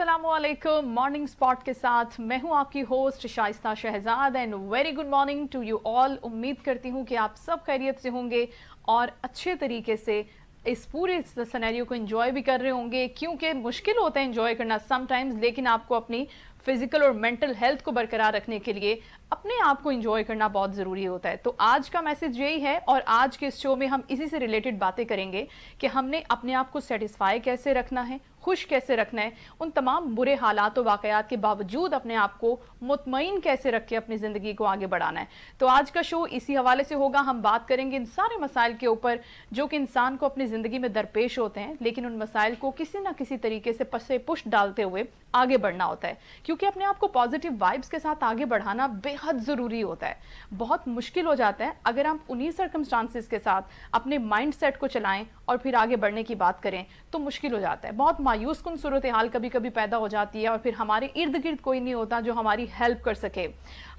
अस्सलामुअलैकुम। Morning spot के साथ मैं हूं आपकी host Shaista Shahzad and very good morning to you all. उम्मीद करती हूं कि आप सब खैरियत से होंगे और अच्छे तरीके से इस पूरे सिनेरियो को एंजॉय भी कर रहे होंगे, क्योंकि मुश्किल होता है एंजॉय करना समटाइम्स, लेकिन आपको अपनी फिजिकल और मेंटल हेल्थ को बरकरार रखने के लिए अपने आप को एंजॉय करना बहुत ज़रूरी होता है। तो आज का मैसेज यही है और आज के इस शो में हम इसी से रिलेटेड बातें करेंगे कि हमने अपने आप को सेटिस्फाई कैसे रखना है, खुश कैसे रखना है, उन तमाम बुरे हालात और वाकयात के बावजूद अपने आप को मुतमईन कैसे रख के अपनी ज़िंदगी को आगे बढ़ाना है। तो आज का शो इसी हवाले से होगा। हम बात करेंगे इन सारे मसाइल के ऊपर जो कि इंसान को अपनी ज़िंदगी में दरपेश होते हैं, लेकिन उन मसाइल को किसी ना किसी तरीके से पसे पुश डालते हुए आगे बढ़ना होता है, क्योंकि अपने आप को पॉजिटिव वाइब्स के साथ आगे बढ़ाना बेहद ज़रूरी होता है। बहुत मुश्किल हो जाता है अगर हम उन्हीं सर्कमस्टांसिस के साथ अपने माइंड सेट को चलाएं और फिर आगे बढ़ने की बात करें तो मुश्किल हो जाता है। बहुत मायूस कुन सूरत हाल कभी कभी पैदा हो जाती है और फिर हमारे इर्द गिर्द कोई नहीं होता जो हमारी हेल्प कर सके।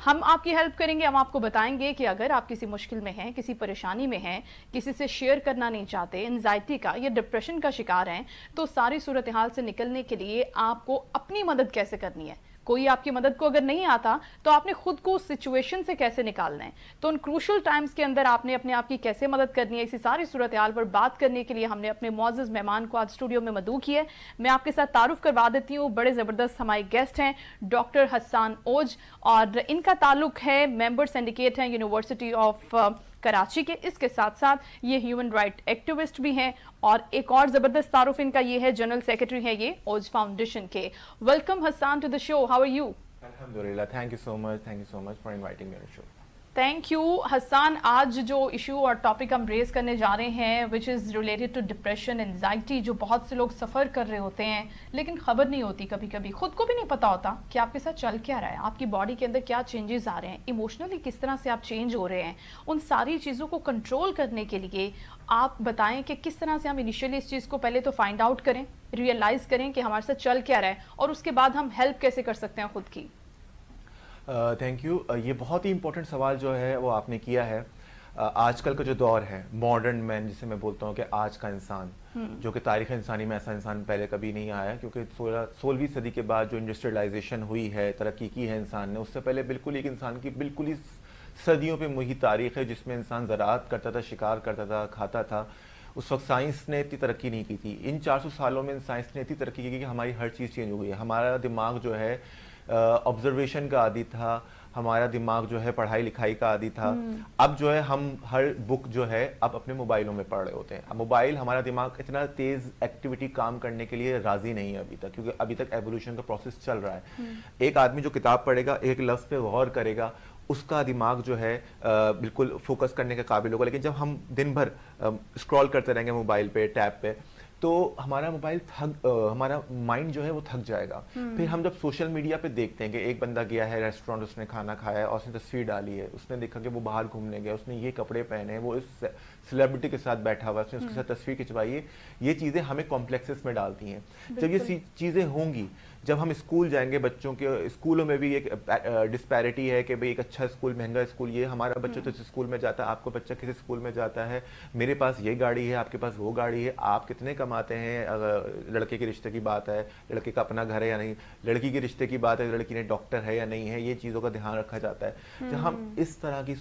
हम आपकी हेल्प करेंगे, हम आपको बताएंगे कि अगर आप किसी मुश्किल में हैं, किसी परेशानी में हैं, किसी से शेयर करना नहीं चाहते, एंजाइटी का या डिप्रेशन का शिकार हैं, तो सारी सूरत हाल से निकलने के लिए आपको अपनी मदद कैसे करनी है। कोई आपकी मदद को अगर नहीं आता तो आपने खुद को उस सिचुएशन से कैसे निकालना है, तो उन क्रूशल टाइम्स के अंदर आपने अपने आप की कैसे मदद करनी है, इसी सारी सूरत हाल पर बात करने के लिए हमने अपने मौजूद मेहमान को आज स्टूडियो में मदऊ किया है। मैं आपके साथ तारुफ करवा देती हूँ। बड़े ज़बरदस्त हमारे गेस्ट हैं डॉक्टर हसन ओज, और इनका ताल्लुक है मेंबर सिंडिकेट है यूनिवर्सिटी ऑफ कराची के। इसके साथ साथ ये ह्यूमन राइट एक्टिविस्ट भी हैं और एक और ज़बरदस्त तारुफ इनका ये है, जनरल सेक्रेटरी है ये ओज फाउंडेशन के। Welcome Hasan to the show, how are you? अल्हम्दुलिल्लाह, thank you so much for inviting me on the show. Thank you Hasan. आज जो इशू और टॉपिक हम रेज करने जा रहे हैं which is related to depression, anxiety, जो बहुत से लोग सफ़र कर रहे होते हैं लेकिन खबर नहीं होती, कभी कभी खुद को भी नहीं पता होता कि आपके साथ चल क्या रहा है, आपकी बॉडी के अंदर क्या चेंजेस आ रहे हैं, इमोशनली किस तरह से आप चेंज हो रहे हैं। उन सारी चीज़ों को कंट्रोल करने के लिए आप बताएं कि किस तरह से हम इनिशियली इस चीज़ को पहले तो फाइंड आउट करें, रियलाइज़ करें कि हमारे साथ चल क्या रहा है, और उसके बाद हम हेल्प कैसे कर सकते हैं खुद की। Thank you. ये बहुत ही इंपॉर्टेंट सवाल जो है वो आपने किया है। आजकल का जो दौर है, मॉडर्न मैन जिसे मैं बोलता हूँ कि आज का इंसान, जो कि तारीख़ इंसानी में ऐसा इंसान पहले कभी नहीं आया, क्योंकि 16वीं सदी के बाद जो इंडस्ट्रियलाइजेशन हुई है, तरक्की की है इंसान ने, उससे पहले बिल्कुल एक इंसान की बिल्कुल ही सदियों पे मुही तारीख़ है जिसमें इंसान ज़राअत करता था, शिकार करता था, खाता था। उस वक्त साइंस ने इतनी तरक्की नहीं की थी। इन 400 सालों में साइंस ने इतनी तरक्की की कि हमारी हर चीज़ चेंज हो गई है। हमारा दिमाग जो है ऑब्जर्वेशन का आदी था, हमारा दिमाग जो है पढ़ाई लिखाई का आदी था। अब जो है हम हर बुक जो है अब अपने मोबाइलों में पढ़ रहे होते हैं। अब मोबाइल, हमारा दिमाग इतना तेज़ एक्टिविटी काम करने के लिए राज़ी नहीं है अभी तक, क्योंकि अभी तक एवोल्यूशन का प्रोसेस चल रहा है। एक आदमी जो किताब पढ़ेगा, एक लफ्ज़ पे गौर करेगा, उसका दिमाग जो है बिल्कुल फोकस करने के काबिल होगा। लेकिन जब हम दिन भर स्क्रॉल करते रहेंगे मोबाइल पे, टैब पे, तो हमारा हमारा माइंड जो है वो थक जाएगा। फिर हम जब सोशल मीडिया पे देखते हैं कि एक बंदा गया है रेस्टोरेंट, उसने खाना खाया है और उसने तस्वीर डाली है, उसने देखा कि वो बाहर घूमने गया, उसने ये कपड़े पहने हैं, वो इस सेलिब्रिटी के साथ बैठा हुआ है, उसने उसके साथ तस्वीर खिंचवाई है, ये चीज़ें हमें कॉम्प्लेक्सेस में डालती हैं। जब ये चीज़ें होंगी, जब हम स्कूल जाएंगे, बच्चों के स्कूलों में भी एक डिस्पैरिटी है कि भाई एक अच्छा स्कूल, महंगा स्कूल, ये हमारा बच्चा तो इस स्कूल में जाता है, आपका बच्चा किसी स्कूल में जाता है, मेरे पास ये गाड़ी है, आपके पास वो गाड़ी है, आप कितने कमाते हैं, अगर लड़के के रिश्ते की बात है, लड़के का अपना घर है या नहीं, लड़की के रिश्ते की बात है, लड़की ने डॉक्टर है या नहीं है, ये चीज़ों का ध्यान रखा जाता है। जब हम इस तरह की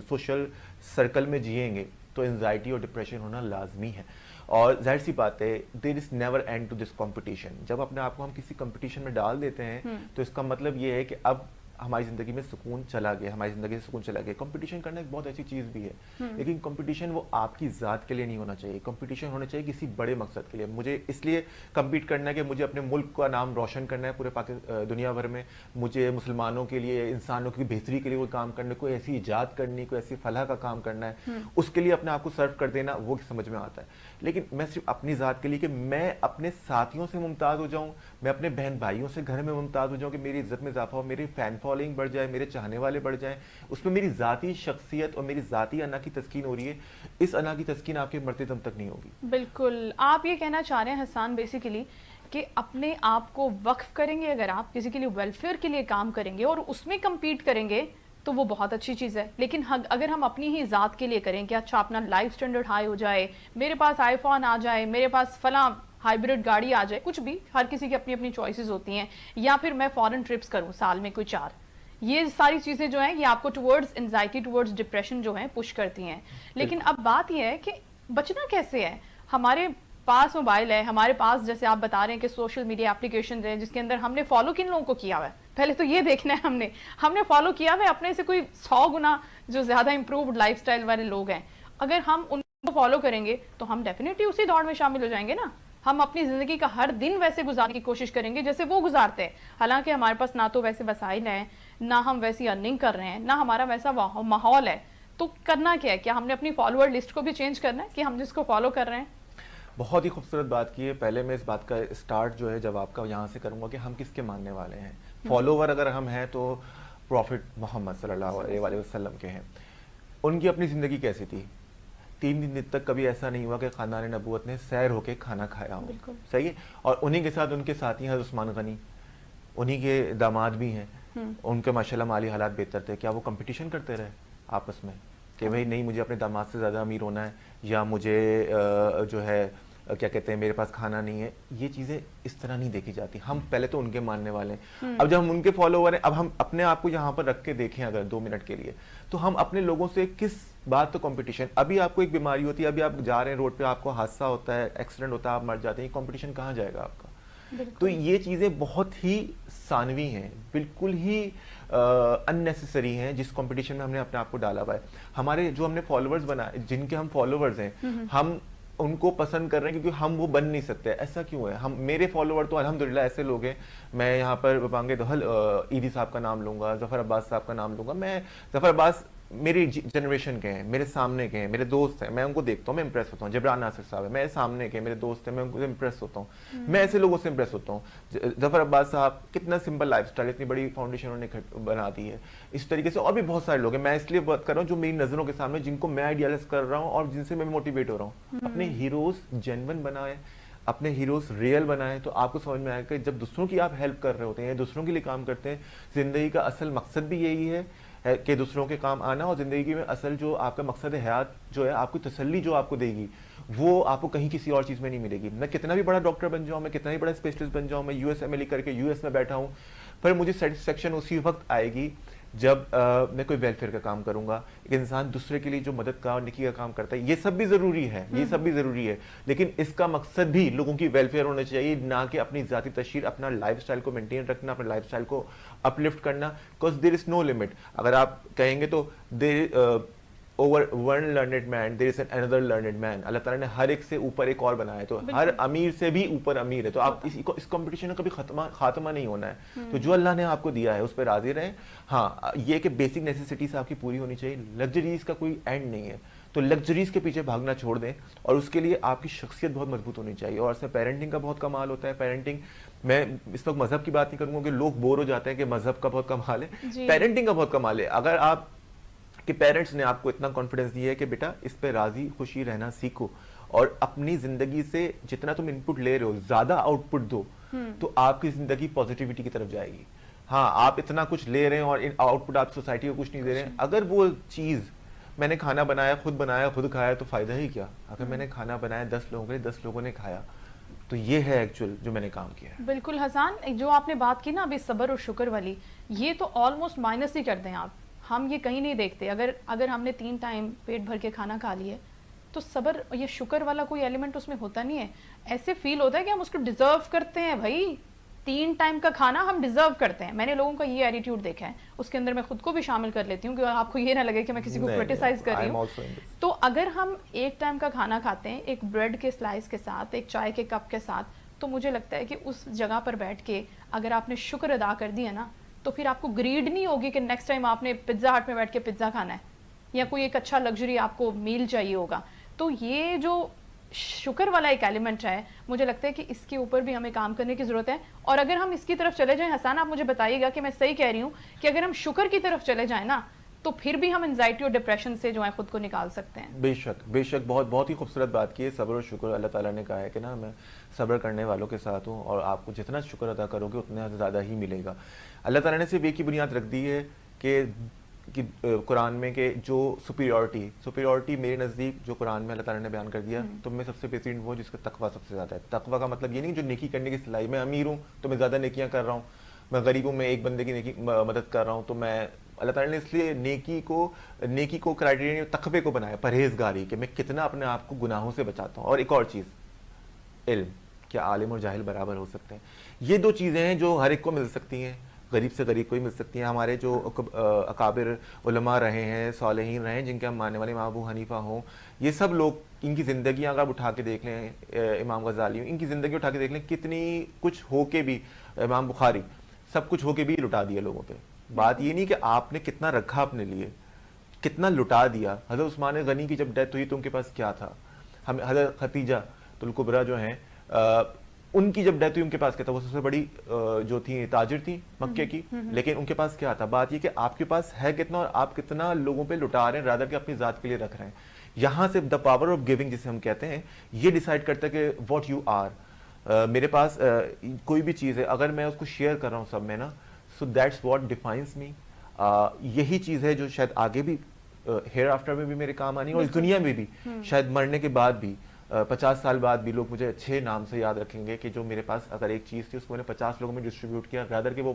सोशल सर्कल में जिएंगे तो एंजाइटी और डिप्रेशन होना लाजमी है। और जाहिर सी बात है, there is never end to this competition. जब अपने आप को हम किसी कंपटीशन में डाल देते हैं तो इसका मतलब ये है कि अब हमारी ज़िंदगी में सुकून चला गया, हमारी ज़िंदगी से सुकून चला गया। कंपटीशन करना एक बहुत अच्छी चीज़ भी है, लेकिन कंपटीशन वो आपकी ज़ात के लिए नहीं होना चाहिए। कंपटीशन होना चाहिए किसी बड़े मकसद के लिए। मुझे इसलिए कम्पीट करना है कि मुझे अपने मुल्क का नाम रोशन करना है पूरे दुनिया भर में, मुझे मुसलमानों के लिए, इंसानों की बेहतरी के लिए कोई काम करना है, कोई ऐसी ईजाद करनी, कोई ऐसी फलाह का काम करना है, उसके लिए अपने आप को सर्व कर देना, वो समझ में आता है। लेकिन मैं सिर्फ अपनी ज़ात के लिए कि मैं अपने साथियों से मुमताज़ हो जाऊँ, मैं अपने बहन भाइयों से घर में मुमताज़ हो जाऊँ, कि मेरी इज्जत में इजाफा हो, मेरी फ़ैन फॉलोइंग बढ़ जाए, मेरे चाहने वाले बढ़ जाएं, उसमें मेरी ज़ाती शख्सियत और मेरी ज़ाती अना की तस्कीन हो रही है। इस अना की तस्कीन आपके मरते दम तक नहीं होगी। बिल्कुल, आप ये कहना चाह रहे हैं हसन बेसिकली कि अपने आप को वक्फ करेंगे, अगर आप किसी के लिए वेलफेयर के लिए काम करेंगे और उसमें कम्पीट करेंगे तो वो बहुत अच्छी चीज़ है। लेकिन अगर हम अपनी ही ज़ात के लिए करें कि अच्छा अपना लाइफ स्टैंडर्ड हाई हो जाए, मेरे पास आईफोन आ जाए, मेरे पास फला हाइब्रिड गाड़ी आ जाए, कुछ भी, हर किसी की अपनी अपनी चॉइसेस होती हैं, या फिर मैं फॉरेन ट्रिप्स करूं साल में कोई 4, ये सारी चीजें जो हैं ये आपको टुवर्ड्स एंजाइटी, टुवर्ड्स डिप्रेशन जो है पुश करती हैं। लेकिन अब बात ये है कि बचना कैसे है। हमारे पास मोबाइल है, हमारे पास जैसे आप बता रहे हैं कि सोशल मीडिया एप्लीकेशन है जिसके अंदर हमने फॉलो किन लोगों को किया हुआ है, पहले तो ये देखना है। हमने फॉलो किया हुआ है अपने से कोई 100 गुना जो ज्यादा इंप्रूव्ड लाइफस्टाइल वाले लोग हैं, अगर हम उनको फॉलो करेंगे तो हम डेफिनेटली उसी दौड़ में शामिल हो जाएंगे ना। हम अपनी जिंदगी का हर दिन वैसे गुजारने की कोशिश करेंगे जैसे वो गुजारते हैं, हालांकि हमारे पास ना तो वैसे वसाइल हैं, ना हम वैसी अर्निंग कर रहे हैं, ना हमारा वैसा माहौल है। तो करना क्या है, क्या हमने अपनी फॉलोअर लिस्ट को भी चेंज करना है कि हम जिसको फॉलो कर रहे हैं। बहुत ही खूबसूरत बात की है। पहले मैं इस बात का स्टार्ट जो है जब आपका यहाँ से करूँगा कि हम किसके मानने वाले हैं। फॉलोवर अगर हम हैं तो प्रॉफिट मोहम्मद सल्लल्लाहु अलैहि वसल्लम के हैं। उनकी अपनी ज़िंदगी कैसी थी, 3 दिन तक कभी ऐसा नहीं हुआ कि खानदान नबूवत ने सैर होके खाना खाया हो, सही है। और उन्हीं के साथ उनके साथी हैं उस्मान गनी, उन्हीं के दामाद भी हैं, उनके माशाल्लाह माली हालात बेहतर थे। क्या वो कंपटीशन करते रहे आपस में कि भाई नहीं मुझे अपने दामाद से ज़्यादा अमीर होना है, या मुझे जो है क्या कहते हैं मेरे पास खाना नहीं है। ये चीज़ें इस तरह नहीं देखी जाती। हम पहले तो उनके मानने वाले हैं। अब जब हम उनके फॉलोवर हैं, अब हम अपने आप को यहाँ पर रख के देखें अगर 2 मिनट के लिए, तो हम अपने लोगों से किस बात तो कंपटीशन। अभी आपको एक बीमारी होती है, अभी आप जा रहे हैं रोड पे, आपको हादसा होता है, एक्सीडेंट होता है, आप मर जाते हैं, कंपटीशन कहाँ जाएगा आपका। तो ये चीज़ें बहुत ही सानवी हैं, बिल्कुल ही अननेसेसरी हैं, जिस कंपटीशन में हमने अपने आप को डाला हुआ है। हमारे जो हमने फॉलोअर्स बनाए, जिनके हम फॉलोअर्स हैं, हम उनको पसंद कर रहे हैं क्योंकि हम वो बन नहीं सकते। ऐसा क्यों है? हम मेरे फॉलोअर तो अल्हम्दुलिल्लाह ऐसे लोग हैं, मैं यहाँ पर बांगे दहल ईदी साहब का नाम लूंगा, जफर अब्बास साहब का नाम लूंगा। मैं जफर अब्बास मेरी जनरेशन के हैं, मेरे सामने के हैं, मेरे दोस्त हैं, मैं उनको देखता हूँ, मैं इंप्रेस होता हूँ। जबरान नासिर साहब है, मेरे सामने के मेरे दोस्त हैं, मैं उनको इंप्रेस होता हूँ। मैं ऐसे लोगों से इंप्रेस होता हूँ। जफर अब्बास साहब कितना सिंपल लाइफस्टाइल, इतनी बड़ी फाउंडेशन उन्होंने बना दी है। इस तरीके से और भी बहुत सारे लोग हैं। मैं इसलिए बात कर रहा हूँ जो मेरी नजरों के सामने, जिनको मैं आइडियलाइज कर रहा हूँ और जिनसे मैं मोटिवेट हो रहा हूँ। अपने हीरोज जेन्युइन बनाए, अपने हीरोज रियल बनाएं, तो आपको समझ में आएगा कि जब दूसरों की आप हेल्प कर रहे होते हैं, दूसरों के लिए काम करते हैं, जिंदगी का असल मकसद भी यही है कि दूसरों के काम आना। और ज़िंदगी में असल जो आपका मकसद हयात जो है, आपकी तसल्ली जो आपको देगी, वो आपको कहीं किसी और चीज़ में नहीं मिलेगी। मैं कितना भी बड़ा डॉक्टर बन जाऊँ, मैं कितना भी बड़ा स्पेशलिस्ट बन जाऊँ, मैं USMLE करके US में बैठा हूँ, पर मुझे सेटिस्फेक्शन उसी वक्त आएगी जब मैं कोई वेलफेयर का काम करूंगा। एक इंसान दूसरे के लिए जो मदद का और निकी का काम करता है, ये सब भी ज़रूरी है, ये सब भी ज़रूरी है, लेकिन इसका मकसद भी लोगों की वेलफेयर होना चाहिए, ना कि अपनी ज़ाती तशहीर, अपना लाइफस्टाइल को मेंटेन रखना, अपने लाइफस्टाइल को अपलिफ्ट करना। Because there is no limit. अगर आप कहेंगे तो there over one learned man there is another learned man. Allah ताला ने हर एक से ऊपर एक और बनाया है, तो हर अमीर से भी ऊपर अमीर है। तो आप इस कंपटीशन का कभी खात्मा नहीं होना है। तो जो अल्लाह ने आपको दिया है उस पर राजी रहें। हाँ, ये कि बेसिक नेसेसिटीज आपकी पूरी होनी चाहिए, लग्जरीज का कोई एंड नहीं है। तो लग्जरीज के पीछे भागना छोड़ दें, और उसके लिए आपकी शख्सियत बहुत मजबूत होनी चाहिए। और इसमें पेरेंटिंग का बहुत कमाल होता है। पेरेंटिंग, मैं इस वक्त मजहब की बात नहीं करूंगा कि लोग बोर हो जाते हैं कि मजहब का बहुत कमाल है, पेरेंटिंग का बहुत कमाल है। अगर आप कि पेरेंट्स ने आपको इतना कॉन्फिडेंस दिया है कि बेटा इस पे राजी खुशी रहना सीखो, और अपनी जिंदगी से जितना तुम इनपुट ले रहे हो ज्यादा आउटपुट दो, तो आपकी जिंदगी पॉजिटिविटी की तरफ जाएगी। हाँ, आप इतना कुछ ले रहे हैं और आउटपुट आप सोसाइटी को कुछ नहीं दे रहे हैं। अगर वो चीज, मैंने खाना बनाया खुद खाया, तो फायदा ही क्या। अगर मैंने खाना बनाया 10 लोगों के लिए, 10 लोगों ने खाया, तो ये है एक्चुअल जो मैंने काम किया है। बिल्कुल हसन, जो आपने बात की ना अभी सब्र और शुक्र वाली, ये तो ऑलमोस्ट माइनस ही कर दें आप। हम ये कहीं नहीं देखते। अगर हमने 3 टाइम पेट भर के खाना खा लिया, तो सब्र, ये शुक्र वाला कोई एलिमेंट उसमें होता नहीं है। ऐसे फील होता है कि हम उसको डिजर्व करते हैं। भाई 3 टाइम का खाना हम डिजर्व करते हैं। मैंने लोगों का ये एटीट्यूड देखा है, उसके अंदर मैं खुद को भी शामिल कर लेती हूँ कि आपको ये ना लगे कि मैं किसी को क्रिटिसाइज कर रही हूँ। तो अगर हम 1 टाइम का खाना खाते हैं एक ब्रेड के स्लाइस के साथ, एक चाय के कप के साथ, तो मुझे लगता है कि उस जगह पर बैठ के अगर आपने शुक्र अदा कर दिया ना, तो फिर आपको ग्रीड नहीं होगी कि नेक्स्ट टाइम आपने पिज्जा हट में बैठ के पिज्जा खाना है, या कोई एक अच्छा लग्जरी आपको मील चाहिए होगा। तो ये जो शुक्र वाला एक एलिमेंट है, मुझे लगता है कि इसके ऊपर भी हमें काम करने की जरूरत है। और अगर हम इसकी तरफ चले जाएं, हसन आप मुझे बताइएगा कि मैं सही कह रही हूँ कि अगर हम शुक्र की तरफ चले जाएं ना, तो फिर भी हम एंजाइटी और डिप्रेशन से जो है खुद को निकाल सकते हैं। बेशक बेशक, बहुत बहुत ही खूबसूरत बात की है। सब्र और शुक्र, अल्लाह ताला ने कहा है कि ना मैं सब्र करने वालों के साथ हूँ, और आपको जितना शुक्र अदा करोगे उतना ज़्यादा ही मिलेगा। अल्लाह ताला ने सिर्फ एक ही बुनियाद रख दी है कि कि कुरान में के जो सुपीरियॉरिटी मेरे नज़दीक जो कुरान में अल्लाह ताला ने बयान कर दिया, तो मैं सबसे बेहतरीन वो जिसका तकवा सबसे ज़्यादा है। तकवा का मतलब ये नहीं जो नेकी करने की सलाही, मैं अमीर हूँ तो मैं ज़्यादा नेकियां कर रहा हूँ, मैं गरीब हूँ मैं एक बंदे की मदद कर रहा हूँ, तो मैं अल्लाह ताला ने इसलिए नेकी को क्राइटेरिया तकवे को बनाया, परहेजगारी, कि मैं कितना अपने आप को गुनाहों से बचाता हूँ। और एक और चीज़, इल्म, क्या आलिम और जाहिल बराबर हो सकते हैं? ये दो चीज़ें हैं जो हर एक को मिल सकती हैं, गरीब से गरीब को ही मिल सकती हैं। हमारे जो अकाबिर उलमा रहे हैं, सालेहीन रहे हैं, जिनके हम मानने वाले इमाम अबू हनीफा हों, ये सब लोग, इनकी ज़िंदगी अगर आप उठा के देख लें, इमाम गज़ाली, इनकी ज़िंदगी उठा के देख लें, कितनी कुछ हो के भी, इमाम बुखारी, सब कुछ हो के भी लुटा दिया लोगों पे। बात ये नहीं कि आपने कितना रखा अपने लिए, कितना लुटा दिया। हज़रत उस्मान गनी की जब डेथ हुई तो उनके पास क्या था? हम हज़रत खतीजा तुल कुबरा जो हैं, उनकी जब डेथ हुई उनके पास क्या था? वो सबसे बड़ी जो थी ताजिर थी मक्के की, लेकिन उनके पास क्या था? बात ये कि आपके पास है कितना और आप कितना लोगों पे लुटा रहे हैं, रादर कि अपनी ज़ात के लिए रख रहे हैं। यहाँ से द पावर ऑफ गिविंग जिसे हम कहते हैं, ये डिसाइड करता है कि व्हाट यू आर। मेरे पास कोई भी चीज़ है, अगर मैं उसको शेयर कर रहा हूँ सब में ना, सो दैट्स व्हाट डिफाइंस मी। यही चीज़ है जो शायद आगे भी हेयर आफ्टर में भी मेरे काम आनी है, और इस दुनिया में भी शायद मरने के बाद भी 50 साल बाद भी लोग मुझे अच्छे नाम से याद रखेंगे कि जो मेरे पास अगर एक चीज़ थी उसको मैंने 50 लोगों में डिस्ट्रीब्यूट किया, रादर कि वो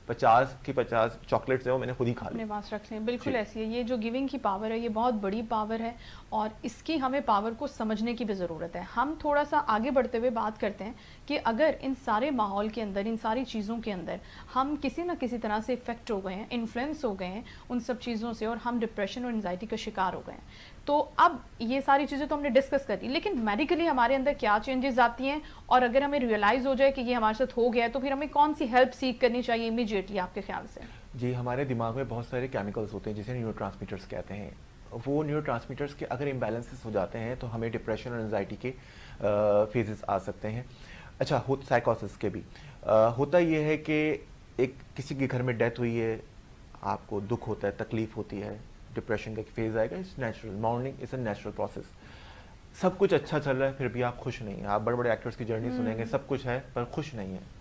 50 की 50 चॉकलेट्स है वो मैंने खुद ही खा ली। अपने पास रख लें, बिल्कुल ऐसी है। ये जो गिविंग की पावर है ये बहुत बड़ी पावर है, और इसकी हमें पावर को समझने की भी ज़रूरत है। हम थोड़ा सा आगे बढ़ते हुए बात करते हैं कि अगर इन सारे माहौल के अंदर, इन सारी चीज़ों के अंदर हम किसी ना किसी तरह से इफेक्ट हो गए हैं, इन्फ्लुएंस हो गए हैं उन सब चीज़ों से, और हम डिप्रेशन और एंजाइटी का शिकार हो गए हैं, तो अब ये सारी चीज़ें तो हमने डिस्कस कर दी, लेकिन मेडिकली हमारे अंदर क्या चेंजेस आती हैं, और अगर हमें रियलाइज़ हो जाए कि ये हमारे साथ हो गया है तो फिर हमें कौन सी हेल्प सीख करनी चाहिए इमीडिएटली आपके ख्याल से? जी, हमारे दिमाग में बहुत सारे केमिकल्स होते हैं जिसे न्यूरोट्रांसमीटर्स कहते हैं। वो न्यूरोट्रांसमीटर्स के अगर इम्बैलेंसेस हो जाते हैं तो हमें डिप्रेशन और एंजाइटी के फेजेस आ सकते हैं। अच्छा, साइकोसिस के भी होता ये है कि एक किसी के घर में डेथ हुई है, आपको दुख होता है, तकलीफ होती है, डिप्रेशन का एक फेज आएगा। It's natural, morning is a natural process. सब कुछ अच्छा चल रहा है फिर भी आप खुश नहीं हैं। आप बड़े बड़े एक्टर्स की जर्नी सुनेंगे, सब कुछ है पर खुश नहीं है।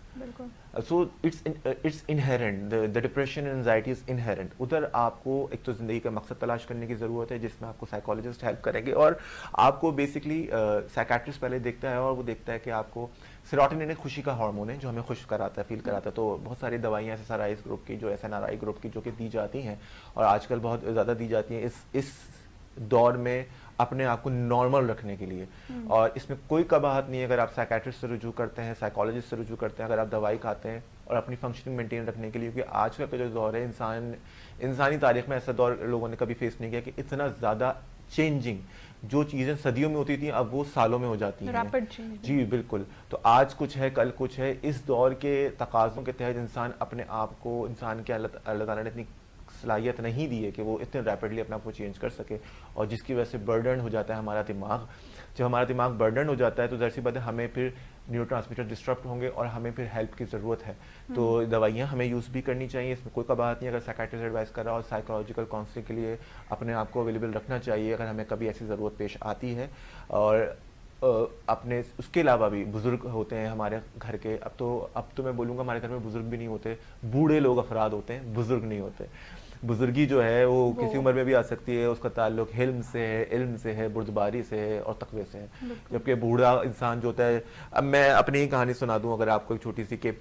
So it's inherent, the depression and anxiety is inherent. उधर आपको एक तो ज़िंदगी का मकसद तलाश करने की ज़रूरत है, जिसमें आपको साइकोलॉजिस्ट हेल्प करेंगे, और आपको बेसिकली साइकेट्रिस्ट पहले देखता है और वो देखता है कि आपको सेरोटोनिन एक खुशी का हार्मोन है जो हमें खुश कराता है, फील कराता है। तो बहुत सारी दवाइयाँ SSRIs ग्रुप की, जो SNRI ग्रुप की, जो कि दी जाती हैं और आजकल बहुत ज़्यादा दी जाती हैं इस दौर में अपने आप को नॉर्मल रखने के लिए। और इसमें कोई कबाहत नहीं है अगर आप साइकेट्रिस्ट से रुजू करते हैं, साइकोलॉजिस्ट से रुजू करते हैं, अगर आप दवाई खाते हैं और अपनी फंक्शनिंग मेंटेन रखने के लिए, क्योंकि आजकल का जो दौर है, इंसानी तारीख में ऐसा दौर लोगों ने कभी फेस नहीं किया कि इतना ज़्यादा चेंजिंग, जो चीज़ें सदियों में होती थी अब वो सालों में हो जाती हैं। जी बिल्कुल। तो आज कुछ है कल कुछ है। इस दौर के तकाज़ों के तहत इंसान अपने आप को, इंसान के अल्लाह ताला ने इतनी सलाहियत नहीं दी है कि वो इतने रैपिडली अपने आप को चेंज कर सके, और जिसकी वजह से बर्डन हो जाता है हमारा दिमाग। जब हमारा दिमाग बर्डन हो जाता है तो ज़ाहिर सी बात है हमें फिर न्यूरोट्रांसमीटर डिस्टर्ब होंगे और हमें फिर हेल्प की ज़रूरत है। तो दवाइयाँ हमें यूज़ भी करनी चाहिए, इसमें कोई कबाहत नहीं। अगर साइकेट्रिस्ट एडवाइस कर रहा हो, साइकोलॉजिकल काउंसलिंग के लिए अपने आप को अवेलेबल रखना चाहिए अगर हमें कभी ऐसी ज़रूरत पेश आती है। और अपने उसके अलावा भी बुज़ुर्ग होते हैं हमारे घर के। अब तो मैं बोलूँगा हमारे घर में बुज़ुर्ग भी नहीं होते, बूढ़े लोग अफराद होते हैं, बुज़ुर्ग नहीं होते। बुजुर्गी जो है वो किसी उम्र में भी आ सकती है, उसका ताल्लुक हिल्म से है, इल्म से है, बुर्दबारी से है और तकवे से है। जबकि बूढ़ा इंसान जो होता है, अब मैं अपनी ही कहानी सुना दूं अगर आपको एक छोटी सी, कि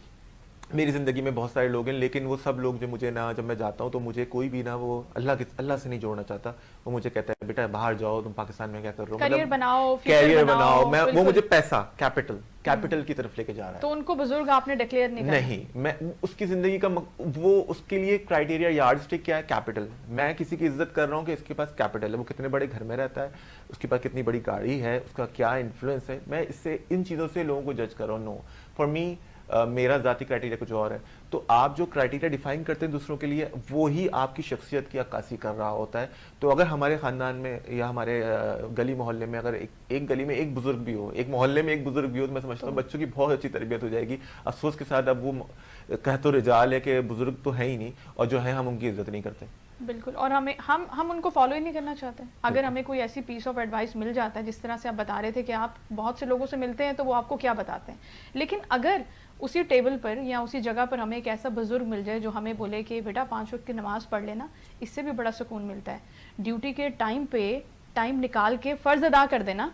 मेरी ज़िंदगी में बहुत सारे लोग हैं, लेकिन वो सब लोग जो मुझे ना, जब मैं जाता हूँ तो मुझे कोई भी ना वो अल्लाह से नहीं जोड़ना चाहता। वो मुझे कहता है बेटा बाहर जाओ, तुम पाकिस्तान में क्या कर रहे हो, करियर बनाओ, कैरियर बनाओ। वो मुझे पैसा, कैपिटल की तरफ लेके जा रहा है। तो उनको बुजुर्ग आपने डिक्लेयर नहीं, मैं उसकी जिंदगी का वो उसके लिए क्राइटेरिया, यार्डस्टिक क्या है? कैपिटल। मैं किसी की इज्जत कर रहा हूँ कि इसके पास कैपिटल है, वो कितने बड़े घर में रहता है, उसके पास कितनी बड़ी गाड़ी है, उसका क्या इन्फ्लुएंस है। मैं इससे, इन चीज़ों से लोगों को जज कर रहा हूँ। नो, फॉर मी मेरा ज़ाती क्राइटेरिया कुछ और है। तो आप जो क्राइटेरिया डिफाइन करते हैं दूसरों के लिए, वो ही आपकी शख्सियत की अक्कासी कर रहा होता है। तो अगर हमारे ख़ानदान में या हमारे गली मोहल्ले में अगर एक गली में एक बुजुर्ग भी हो, एक मोहल्ले में एक बुजुर्ग भी हो, तो मैं समझता हूँ बच्चों की बहुत अच्छी तरबियत हो जाएगी। अफसोस के साथ अब वो कह तो रिजाल है कि बुजुर्ग तो है ही नहीं, और जो है हम उनकी इज्जत नहीं करते। बिल्कुल। और हम उनको फॉलो ही नहीं करना चाहते। अगर हमें कोई ऐसी पीस ऑफ एडवाइस मिल जाता है, जिस तरह से आप बता रहे थे कि आप बहुत से लोगों से मिलते हैं तो वो आपको क्या बताते हैं, लेकिन अगर उसी टेबल पर या उसी जगह पर हमें एक ऐसा बुजुर्ग मिल जाए जो हमें बोले कि बेटा 5 वक्त की नमाज पढ़ लेना, इससे भी बड़ा सुकून मिलता है। ड्यूटी के टाइम पे टाइम निकाल के फ़र्ज़ अदा कर देना,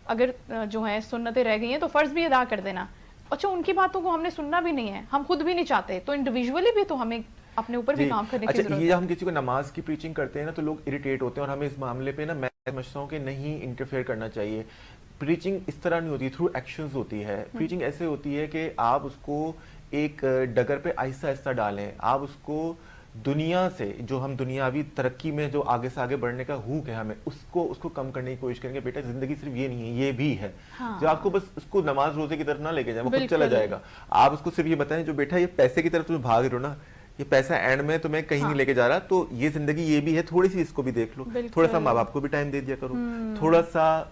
अगर जो है सुन्नतें रह गई हैं तो फ़र्ज़ भी अदा कर देना। अच्छा, उनकी बातों को हमने सुनना भी नहीं है, हम खुद भी नहीं चाहते, तो इंडिविजुअली भी तो हमें अपने ऊपर भी काम करने की अच्छा, जरूरत ये है। हम किसी को नमाज की प्रीचिंग करते हैं ना तो लोग इरिटेट होते हैं, और हमें इस मामले पे ना मैं समझता हूँ कि नहीं इंटरफेयर करना चाहिए। प्रीचिंग इस तरह नहीं होती, थ्रू एक्शंस होती है। प्रीचिंग ऐसे होती है कि आप उसको एक डगर पे आहिस्ता आहिस्ता डालें, आप उसको दुनिया से, जो हम दुनियावी तरक्की में जो आगे से आगे बढ़ने का हुक है हमें, उसको कम करने की कोशिश करेंगे। बेटा जिंदगी सिर्फ ये नहीं है, ये भी है। हाँ। जो आपको बस उसको नमाज रोजे की तरफ ना लेके जाए, वो खुद चला बिल्कुल। जाएगा। आप उसको सिर्फ ये बताएं, जो बेटा ये पैसे की तरफ तुम्हें भाग रहे हो ना, ये पैसा एंड में तुम्हें कहीं नहीं लेके जा रहा, तो ये जिंदगी ये भी है, थोड़ी सी इसको भी देख लो। थोड़ा सा माँ बाप को भी टाइम दे दिया करो, थोड़ा सा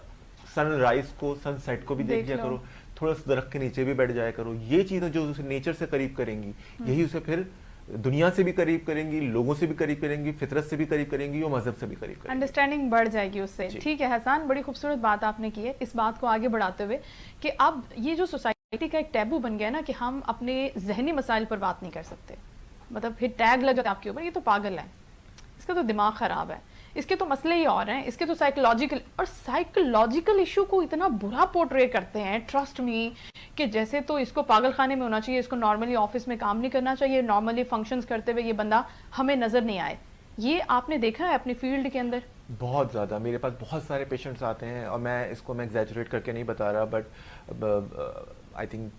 सनराइज को सनसेट को भी देख दिया करो, थोड़ा सा दरख्त के नीचे भी बैठ जाया करो। ये चीजें जो उसे नेचर से करीब करेंगी, यही उसे फिर दुनिया से भी करीब करेंगी, लोगों से भी करीब करेंगी, फितरत से भी करीब करेंगी, और मजहब से भी करीब करेंगी। अंडरस्टैंडिंग बढ़ जाएगी उससे। ठीक है हसन, बड़ी खूबसूरत बात आपने की है। इस बात को आगे बढ़ाते हुए कि अब ये जो सोसाइटी का एक टैबू बन गया ना कि हम अपने जहनी मसाइल पर बात नहीं कर सकते, मतलब फिर टैग लग जाता है आपके ऊपर, ये तो पागल है, इसका तो दिमाग खराब है, इसके तो मसले ही और हैं, इसके तो साइकोलॉजिकल इशू को इतना बुरा पोर्ट्रे करते हैं, ट्रस्ट मी, कि जैसे तो इसको पागल खाने में होना चाहिए, इसको नॉर्मली ऑफिस में काम नहीं करना चाहिए, नॉर्मली फंक्शंस करते हुए ये बंदा हमें नजर नहीं आए। ये आपने देखा है अपनी फील्ड के अंदर? बहुत ज़्यादा। मेरे पास बहुत सारे पेशेंट्स आते हैं, और मैं एग्जैजरेट करके नहीं बता रहा, but I think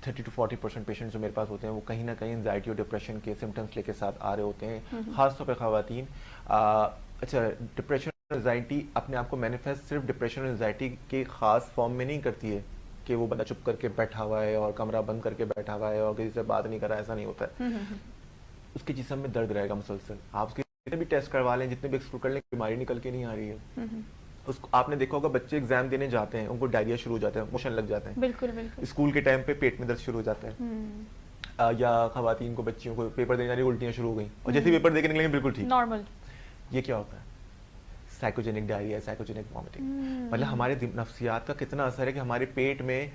30 to 40% patients जो मेरे पास होते हैं वो कहीं ना कहीं एंजाइटी और डिप्रेशन के सिम्टम्स लेके साथ आ रहे होते हैं, खासतौर पर खवातीन। अच्छा, डिप्रेशन और एंजाइटी अपने आप को मैनिफेस्ट सिर्फ डिप्रेशन और एंजाइटी के खास फॉर्म में नहीं करती है कि वो बंदा चुप करके बैठा हुआ है और कमरा बंद करके बैठा हुआ है और किसी से बात नहीं कर रहा है, ऐसा नहीं होता है। उसके जिस्म में दर्द रहेगा मुसलसल, आप उसके जितने भी टेस्ट करवा लें, जितने भी एक्सप्लोर कर लें, बीमारी निकल के नहीं आ रही है। उसको आपने देखा होगा, बच्चे एग्जाम देने जाते हैं, उनको डायरिया शुरू हो जाता है, मोशन लग जाते हैं। बिल्कुल बिल्कुल। स्कूल के टाइम पे पेट में दर्द शुरू हो जाता है, या खवातीन को, बच्चियों को पेपर देने जा रही उल्टियां शुरू हो गई, और जैसे पेपर देके निकलेंगे बिल्कुल ठीक नॉर्मल। ये क्या होता है? Psychogenic diarrhoea, psychogenic vomiting. मतलब हमारे नफ्सियात का कितना असर है कि हमारे पेट में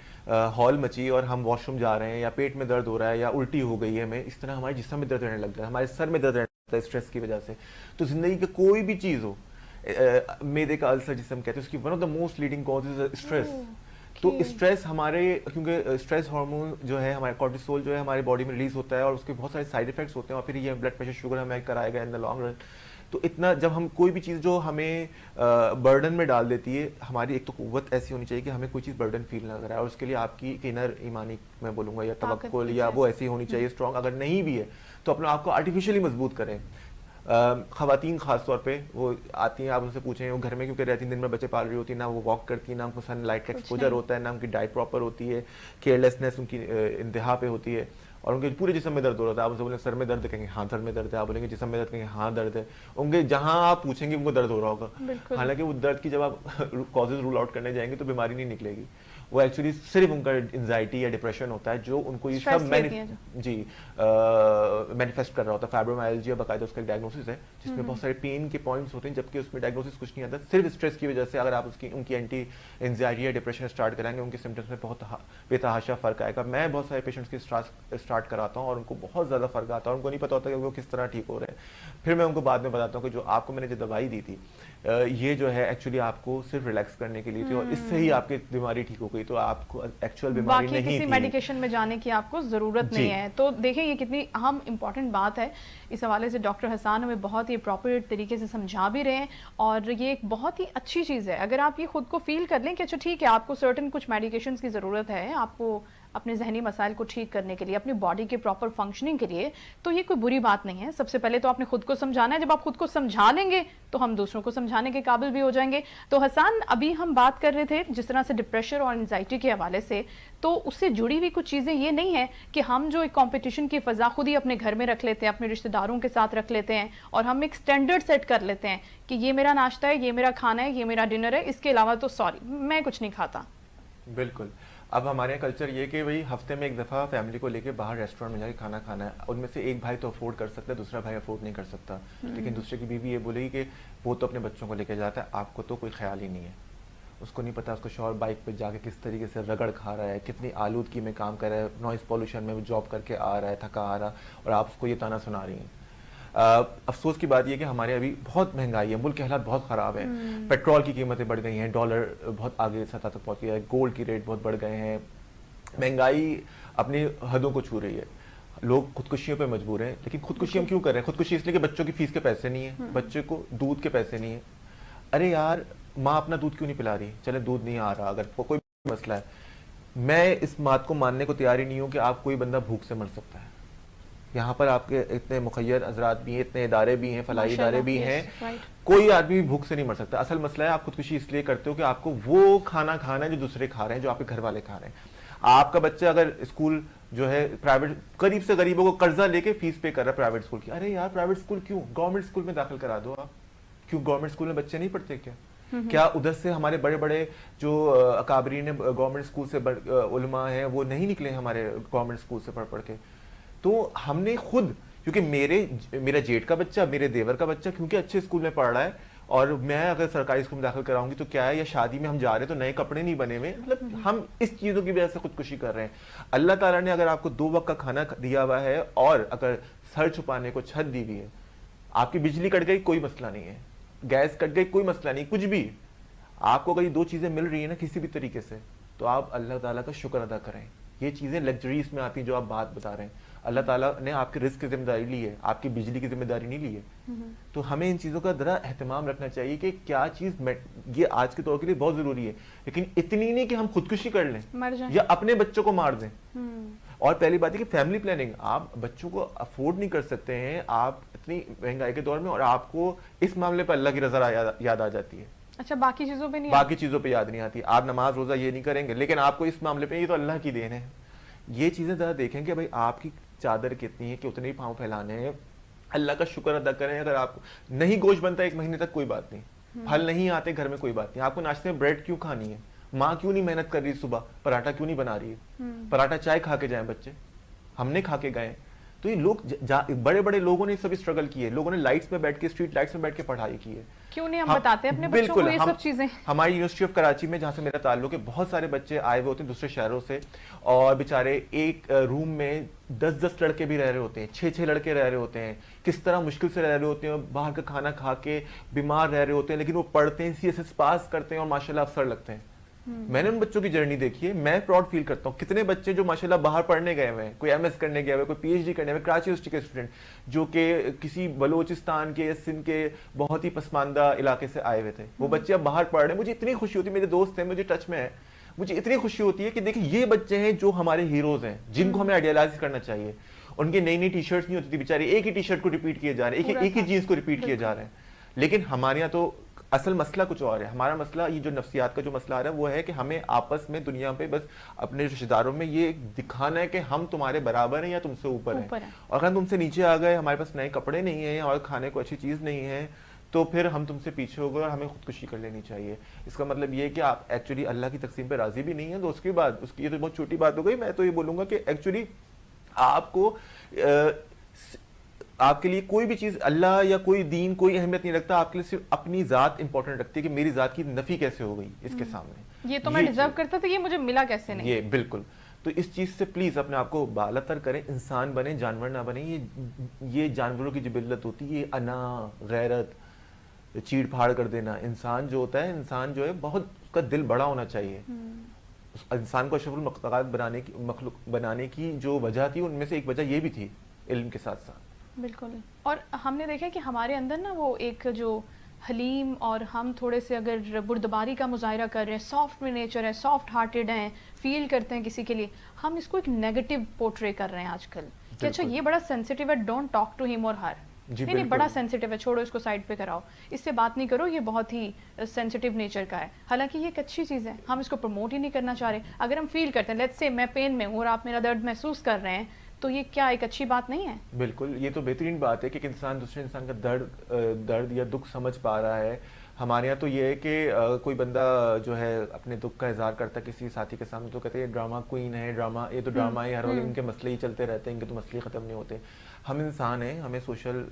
हॉल मची और हम वॉशरूम जा रहे हैं, या पेट में दर्द हो रहा है, या उल्टी हो गई है हमें, इस तरह हमारे जिस्म में दर्द रहने लग जाता है, हमारे सर में दर्द रहने लगता है स्ट्रेस की वजह से। तो जिंदगी की कोई भी चीज़ हो, मैदे का अल्सर जिसे हम कहते हैं, उसकी one of the most leading cause is stress. तो स्ट्रेस हमारे, क्योंकि स्ट्रेस हार्मोन जो है हमारे कॉर्टिसोल जो है हमारे बॉडी में रिलीज होता है, और उसके बहुत सारे साइड इफेक्ट्स होते हैं, और फिर ये ब्लड प्रेशर, शुगर हमें कराएगा इन द लॉन्ग रन। तो इतना जब हम कोई भी चीज़ जो हमें बर्डन में डाल देती है, हमारी एक तो कुव्वत ऐसी होनी चाहिए कि हमें कोई चीज़ बर्डन फील ना कराए, और उसके लिए आपकी इनर ईमानी मैं बोलूँगा, या तवक्कुल, या वो ऐसी होनी चाहिए स्ट्रॉन्ग। अगर नहीं भी है तो अपने आप को आर्टिफिशियली मजबूत करें। खवातीन खास तौर पे वो आती हैं, आप उनसे पूछें, वो घर में क्योंकि रहती हैं, दिन में बच्चे पाल रही होती हैं, ना वो वॉक करती हैं, ना उनको सनलाइट का एक्सपोजर होता है, ना उनकी डाइट प्रॉपर होती है, केयरलेसनेस उनकी इंतहा पे होती है, और उनके पूरे जिस्म में दर्द हो रहा था। आप उनसे बोलेंगे सर में दर्द, कहेंगे हाँ सर में दर्द है, आप बोलेंगे जिस्म में दर्द, कहेंगे हाँ दर्द है। उनके जहाँ आप पूछेंगे उनको दर्द हो रहा होगा, हालांकि वो दर्द की जब आप कॉजेज रूल आउट करने जाएंगे तो बीमारी नहीं निकलेगी, वो एक्चुअली सिर्फ उनका एंजाइटी या डिप्रेशन होता है, जो उनको ये सब मैनिफेस्ट कर रहा होता है। फाइब्रोमाइल्जिया बाकायदा उसका डायग्नोसिस है, जिसमें बहुत सारे पेन के पॉइंट्स होते हैं, जबकि उसमें डायग्नोसिस कुछ नहीं आता, सिर्फ स्ट्रेस की वजह से। अगर आप उनकी एंटी एंजाइटी या डिप्रेशन स्टार्ट कराएंगे, उनके सिम्टम्स में बहुत बेतहाशा फर्क आएगा। मैं बहुत सारे पेशेंट्स की स्टार्ट कराता हूँ, और उनको बहुत ज़्यादा फर्क आता है, उनको नहीं पता होता कि वो किस तरह ठीक हो रहे हैं। फिर मैं उनको बाद में बताता हूँ कि जो आपको मैंने जो दवाई दी थी, ये जो है एक्चुअली आपको सिर्फ रिलैक्स करने के लिए थी, और इससे ही आपकी बीमारी ठीक हो गई, तो आपको एक्चुअल बीमारी नहीं थी, किसी मेडिकेशन में जाने की आपको जरूरत नहीं है। तो देखें ये कितनी अहम इंपॉर्टेंट बात है। इस हवाले से डॉक्टर हसन हमें बहुत ही प्रॉपर तरीके से समझा भी रहे हैं, और ये एक बहुत ही अच्छी चीज़ है। अगर आप ये खुद को फील कर लें कि अच्छा ठीक है, आपको सर्टेन कुछ मेडिकेशन की ज़रूरत है आपको अपने जहनी मसाइल को ठीक करने के लिए, अपनी बॉडी के प्रॉपर फंक्शनिंग के लिए, तो ये कोई बुरी बात नहीं है। सबसे पहले तो आपने खुद को समझाना है, जब आप खुद को समझा लेंगे तो हम दूसरों को समझाने के काबिल भी हो जाएंगे। तो हसन, अभी हम बात कर रहे थे जिस तरह से डिप्रेशन और एंजाइटी के हवाले से, तो उससे जुड़ी हुई कुछ चीज़ें ये नहीं है कि हम जो एक कॉम्पिटिशन की फ़ज़ा खुद ही अपने घर में रख लेते हैं, अपने रिश्तेदारों के साथ रख लेते हैं, और हम एक स्टैंडर्ड सेट कर लेते हैं कि ये मेरा नाश्ता है, ये मेरा खाना है, ये मेरा डिनर है, इसके अलावा तो सॉरी मैं कुछ नहीं खाता। बिल्कुल। अब हमारे यहाँ कल्चर ये कि भाई हफ्ते में एक दफ़ा फैमिली को लेके बाहर रेस्टोरेंट में जाके खाना खाना है। उनमें से एक भाई तो अफोर्ड कर सकता है, दूसरा भाई अफोर्ड नहीं कर सकता, लेकिन दूसरे की बीवी ये बोलेगी कि वो तो अपने बच्चों को लेके जाता है, आपको तो कोई ख्याल ही नहीं है। उसको नहीं पता उसको शौहर बाइक पे जाके किस तरीके से रगड़ खा रहा है, कितनी आलूदगी में काम कर रहा है, नॉइस पॉल्यूशन में वो जॉब करके आ रहा है, थका आ रहा, और आप उसको ये ताना सुना रही हैं। अफसोस की बात यह कि हमारे अभी बहुत महंगाई है, मुल्क के हालात बहुत ख़राब है। पेट्रोल की कीमतें बढ़ गई हैं, डॉलर बहुत आगे सतह तक पहुँच गया है, गोल्ड की रेट बहुत बढ़ गए हैं, महंगाई अपनी हदों को छू रही है। लोग खुदकुशियों पे मजबूर हैं, लेकिन खुदकुशी हम क्यों कर रहे हैं? खुदकुशी इसलिए कि बच्चों की फीस के पैसे नहीं है, बच्चे को दूध के पैसे नहीं है। अरे यार, माँ अपना दूध क्यों नहीं पिला रही? चले दूध नहीं आ रहा, अगर कोई मसला है, मैं इस बात को मानने को तैयार ही नहीं हूँ कि आप कोई बंदा भूख से मर सकता है। यहाँ पर आपके इतने मुखैर हजरात भी हैं, इतने इदारे भी हैं, फलाही इदारे भी हैं, कोई आदमी भूख से नहीं मर सकता। असल मसला है आप खुदकुशी इसलिए करते हो कि आपको वो खाना खाना है जो दूसरे खा रहे हैं, जो आपके घर वाले खा रहे हैं। आपका बच्चा अगर स्कूल जो है प्राइवेट, गरीब से गरीबों को कर्जा लेके फीस पे कर रहा है प्राइवेट स्कूल की, अरे यार प्राइवेट स्कूल क्यों? गवर्नमेंट स्कूल में दाखिल करा दो आप। क्यों गवर्नमेंट स्कूल में बच्चे नहीं पढ़ते क्या? क्या उधर से हमारे बड़े बड़े जो अकाबरीन गवर्नमेंट स्कूल से उलमा हैं वो नहीं निकले हमारे गवर्नमेंट स्कूल से पढ़ पढ़ के? तो हमने खुद, क्योंकि मेरा जेठ का बच्चा, मेरे देवर का बच्चा क्योंकि अच्छे स्कूल में पढ़ रहा है, और मैं अगर सरकारी स्कूल में दाखिल कराऊंगी तो क्या है, या शादी में हम जा रहे हैं तो नए कपड़े नहीं बने हुए, मतलब हम इस चीज़ों की वजह से खुदकुशी कर रहे हैं। अल्लाह ताला ने अगर आपको 2 वक्त का खाना दिया हुआ है और अगर सर छुपाने को छत दी हुई है, आपकी बिजली कट गई कोई मसला नहीं है, गैस कट गई कोई मसला नहीं, कुछ भी आपको अगर ये 2 चीज़ें मिल रही है ना किसी भी तरीके से, तो आप अल्लाह ताला का शुक्र अदा करें। ये चीज़ें लग्जरीज में आती हैं जो आप बात बता रहे हैं। अल्लाह ताला ने आपके रिस्क की जिम्मेदारी ली है, आपकी बिजली की जिम्मेदारी नहीं ली है। तो हमें इन चीज़ों का जरा एहतमाम रखना चाहिए कि क्या चीज़ ये आज के तौर के लिए बहुत ज़रूरी है, लेकिन इतनी नहीं कि हम खुदकुशी कर लें या अपने बच्चों को मार दें। और पहली बात है कि फैमिली प्लानिंग, आप बच्चों को अफोर्ड नहीं कर सकते हैं आप इतनी महंगाई के दौर में, और आपको इस मामले पर अल्लाह की रज़ा याद आ जाती है। अच्छा, बाकी चीजों पे नहीं, बाकी चीज़ों पे याद नहीं आती। आप नमाज रोज़ा ये नहीं करेंगे, लेकिन आपको इस मामले पे ये तो अल्लाह की देन है। ये चीज़ें ज़रा देखें कि भाई आपकी चादर कितनी है कि उतने ही पाँव फैलाने हैं। अल्लाह का शुक्र अदा करें। अगर आपको नहीं गोश्त बनता 1 महीने तक कोई बात नहीं, फल नहीं आते घर में कोई बात नहीं, आपको नाश्ते में ब्रेड क्यों खानी है? माँ क्यों नहीं मेहनत कर रही सुबह, पराठा क्यों नहीं बना रही है? पराठा चाय खा के जाए बच्चे, हमने खा के गए। तो ये लोग बड़े बड़े लोगों ने सभी स्ट्रगल किए, लोगों ने लाइट्स में बैठ के, स्ट्रीट लाइट्स में बैठ के पढ़ाई की है। क्यों नहीं हम बताते अपने बच्चों को ये सब चीजें? हमारी यूनिवर्सिटी ऑफ कराची में जहाँ से मेरा ताल्लुक है, बहुत सारे बच्चे आए हुए होते हैं दूसरे शहरों से, और बेचारे एक रूम में 10-10 लड़के भी रह रहे होते हैं, 6-6 लड़के रह रहे होते हैं, किस तरह मुश्किल से रह रहे होते हैं, बाहर का खाना खा के बीमार रह रहे होते हैं, लेकिन वो पढ़ते हैं, CSS पास करते हैं और माशाल्लाह अफसर लगते हैं। मैंने उन बच्चों की जर्नी देखी है, मैं प्राउड फील करता हूँ। कितने बच्चे जो माशाल्लाह बाहर पढ़ने गए हुए हैं, कोई MS करने गया हुआ है, कोई PhD करने हुए, कराची यूनिवर्सिटी के स्टूडेंट जो कि किसी बलोचिस्तान के या सिंध के बहुत ही पसमानदा इलाके से आए हुए थे, वो बच्चे अब बाहर पढ़ रहे हैं। मुझे इतनी खुशी होती है, मेरे दोस्त हैं, मुझे टच में है, मुझे इतनी खुशी होती है कि देखिए ये बच्चे हैं जो हमारे हीरोज हैं, जिनको हमें आइडियलाइज करना चाहिए। उनकी नई नई टी-शर्ट्स नहीं होती थी, बेचारे एक ही टी-शर्ट को रिपीट किए जा रहे हैं, एक ही जीन्स को रिपीट किए जा रहे हैं। लेकिन हमारे यहाँ तो असल मसला कुछ और है। हमारा मसला, ये जो नफ्सियात का जो मसला आ रहा है, वो है कि हमें आपस में दुनिया पे बस अपने रिश्तेदारों में ये दिखाना है कि हम तुम्हारे बराबर हैं या तुमसे ऊपर हैं, और अगर तुमसे नीचे आ गए, हमारे पास नए कपड़े नहीं है और खाने को अच्छी चीज़ नहीं है, तो फिर हम तुमसे पीछे हो गए और हमें खुदकुशी कर लेनी चाहिए। इसका मतलब ये है कि आप एक्चुअली अल्लाह की तकसीम पे राजी भी नहीं है। तो उसके बाद उसकी, ये तो बहुत छोटी बात हो गई, मैं तो ये बोलूँगा कि एक्चुअली आपको आपके लिए कोई भी चीज, अल्लाह या कोई दीन कोई अहमियत नहीं रखता, आपके लिए सिर्फ अपनी जात इंपॉर्टेंट रखती है कि मेरी जात की नफी कैसे हो गई इसके सामने, ये तो मैं डिजर्व करता था, ये मुझे मिला कैसे नहीं। ये बिल्कुल। तो इस चीज से प्लीज अपने आप को बालातर करें, इंसान बने, जानवर ना बने। ये जानवरों की जिबिल्लत होती है, ये अना, गैरत, चीड़ फाड़ कर देना। इंसान जो होता है, इंसान जो है बहुत, उसका दिल बड़ा होना चाहिए। इंसान को अशरफुल मखलूक़ात बनाने की जो वजह थी, उनमें से एक वजह ये भी थी, इल्म के साथ साथ। बिल्कुल। और हमने देखा कि हमारे अंदर ना वो एक जो हलीम, और हम थोड़े से अगर बुर्दबारी का मुजाहरा कर रहे हैं, सॉफ्ट में नेचर है, सॉफ्ट हार्टेड हैं, फील करते हैं किसी के लिए, हम इसको एक नेगेटिव पोर्ट्रे कर रहे हैं आजकल कि अच्छा ये बड़ा सेंसिटिव है, डोंट टॉक टू हिम और हर। नहीं, बड़ा सेंसिटिव है, छोड़ो इसको, साइड पे कराओ, इससे बात नहीं करो, ये बहुत ही सेंसिटिव नेचर का है। हालांकि ये एक अच्छी चीज़ है, हम इसको प्रमोट ही नहीं करना चाह रहे। अगर हम फील करते हैं, लेट्स से मैं पेन में हूँ और आप मेरा दर्द महसूस कर रहे हैं, तो ये क्या एक अच्छी बात नहीं है? बिल्कुल, ये तो बेहतरीन बात है कि इंसान दूसरे इंसान का दर्द या दुख समझ पा रहा है। हमारे यहाँ तो ये है कि कोई बंदा जो है अपने दुख का इजहार करता है किसी साथी के सामने तो कहते हैं ड्रामा क्वीन है, ड्रामा, ये तो ड्रामा है, हर वक्त इनके मसले ही चलते रहते हैं, इनके तो मसले ख़त्म नहीं होते। हम इंसान हैं, हमें सोशल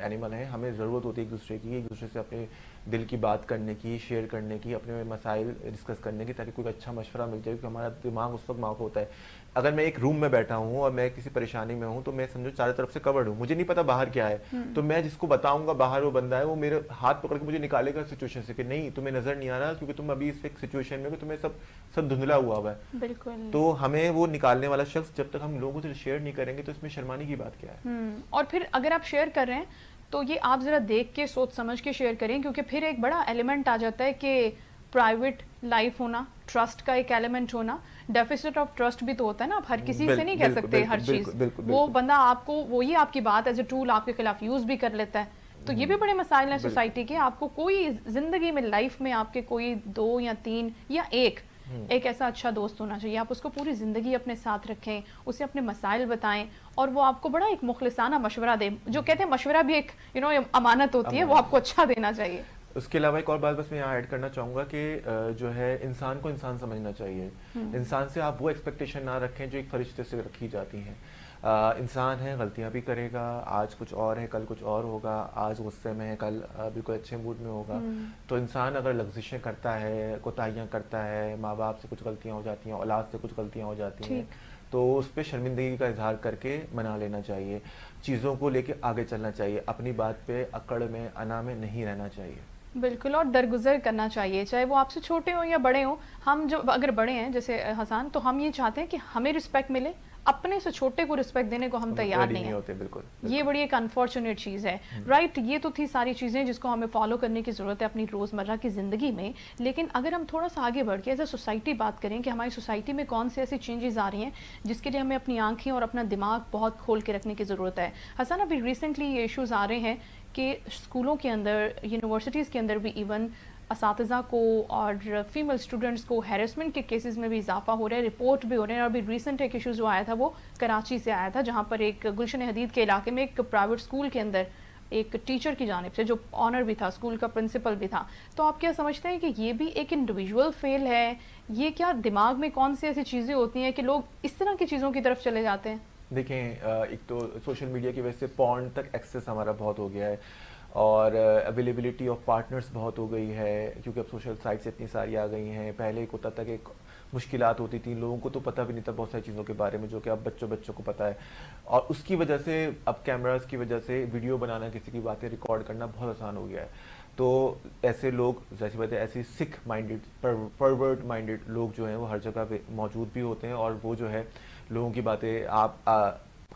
एनिमल हैं, हमें ज़रूरत होती है एक दूसरे की, एक दूसरे से अपने दिल की बात करने की, शेयर करने की, अपने मसाइल डिस्कस करने की, ताकि कोई अच्छा मशवरा मिल जाए, क्योंकि हमारा दिमाग उस वक्त माफ होता है। अगर मैं एक रूम में बैठा हूँ और मैं किसी परेशानी में हूँ तो मैं समझो चारों तरफ से कवर्ड हूँ, मुझे नहीं पता बाहर क्या है, तो मैं जिसको बताऊंगा बाहर वो बंदा है, वो मेरे हाथ पकड़ के मुझे निकालेगा सिचुएशन से कि नहीं तुम्हें नजर नहीं आ रहा क्योंकि तुम अभी इस एक सिचुएशन में हो, तुम्हें सब धुंधला हुआ है। बिल्कुल। तो हमें वो निकालने वाला शख्स जब तक हम लोगों से शेयर नहीं करेंगे तो इसमें शर्माने की बात क्या है। और फिर अगर आप शेयर कर रहे हैं तो ये आप जरा देख के सोच समझ के शेयर करें, क्योंकि फिर एक बड़ा एलिमेंट आ जाता है कि प्राइवेट लाइफ होना, ट्रस्ट का एक एलिमेंट होना, डेफिसिट ऑफ ट्रस्ट भी तो होता है ना। आप हर किसी से नहीं कह सकते हर चीज। वो बंदा आपको वही आपकी बात एज ए टूल आपके खिलाफ यूज भी कर लेता है। तो ये भी बड़े मसाइल हैं सोसाइटी के। आपको कोई जिंदगी में लाइफ में आपके कोई 2 या 3 या एक ऐसा अच्छा दोस्त होना चाहिए, आप उसको पूरी ज़िंदगी अपने साथ रखें, उसे अपने मसाइल बताएं और वो आपको बड़ा एक मुखलिसाना मशवरा दे। जो कहते हैं मशवरा भी एक अमानत होती है, वो आपको अच्छा देना चाहिए। उसके अलावा एक और बात बस मैं यहाँ ऐड करना चाहूँगा कि जो है इंसान को इंसान समझना चाहिए। इंसान से आप वो एक्सपेक्टेशन ना रखें जो एक फरिश्ते से रखी जाती हैं। इंसान है, गलतियाँ भी करेगा, आज कुछ और है कल कुछ और होगा, आज गुस्से में है कल बिल्कुल अच्छे मूड में होगा। तो इंसान अगर लग्जिशें करता है, कोताहियाँ करता है, माँ बाप से कुछ गलतियाँ हो जाती हैं, औलाद से कुछ गलतियाँ हो जाती हैं, तो उस पर शर्मिंदगी का इजहार करके मना लेना चाहिए, चीज़ों को लेके आगे चलना चाहिए, अपनी बात पे अकड़ में अना में नहीं रहना चाहिए। बिल्कुल, और दरगुजर करना चाहिए, चाहे वो आपसे छोटे हों या बड़े हों। हम जो अगर बड़े हैं जैसे हसन, तो हम ये चाहते हैं कि हमें रिस्पेक्ट मिले, अपने से छोटे को रिस्पेक्ट देने को हम तैयार नहीं होते। बिल्कुल। ये बड़ी एक अनफॉर्चुनेट चीज़ है, राइट। ये तो थी सारी चीज़ें जिसको हमें फॉलो करने की ज़रूरत है अपनी रोज़मर्रा की ज़िंदगी में। लेकिन अगर हम थोड़ा सा आगे बढ़ के एज ए सोसाइटी बात करें कि हमारी सोसाइटी में कौन सी ऐसी चेंजेस आ रही हैं जिसके लिए हमें अपनी आंखें और अपना दिमाग बहुत खोल के रखने की ज़रूरत है। हसन, अभी रिसेंटली ये इशूज़ आ रहे हैं कि स्कूलों के अंदर, यूनिवर्सिटीज़ के अंदर भी इवन असातिज़ा को और फीमेल स्टूडेंट्स को हैरेसमेंट के केसेस में भी इजाफा हो रहा है, रिपोर्ट भी हो रहे हैं। और अभी रिसेंट एक इशू जो आया था वो कराची से आया था, जहां पर एक गुलशन हदीद के इलाके में एक प्राइवेट स्कूल के अंदर एक टीचर की जानिब से, जो ऑनर भी था, स्कूल का प्रिंसिपल भी था। तो आप क्या समझते हैं कि ये भी एक इंडिविजुअल फेल है? ये क्या दिमाग में कौन सी ऐसी चीज़ें होती हैं कि लोग इस तरह की चीज़ों की तरफ चले जाते हैं? देखें, एक तो सोशल मीडिया की वजह से पॉर्न तक एक्सेस हमारा बहुत हो गया है और अवेलेबिलिटी ऑफ पार्टनर्स बहुत हो गई है, क्योंकि अब सोशल साइट्स इतनी सारी आ गई हैं। पहले एक होता था कि मुश्किलात होती थी, लोगों को तो पता भी नहीं था बहुत सारी चीज़ों के बारे में जो कि अब बच्चों को पता है। और उसकी वजह से अब कैमरास की वजह से वीडियो बनाना, किसी की बातें रिकॉर्ड करना बहुत आसान हो गया है। तो ऐसे लोग, जैसी बात है, ऐसी सिक माइंडेड, परवर्ट माइंडेड लोग जो हैं वो हर जगह पे मौजूद भी होते हैं। और वो जो है लोगों की बातें, आप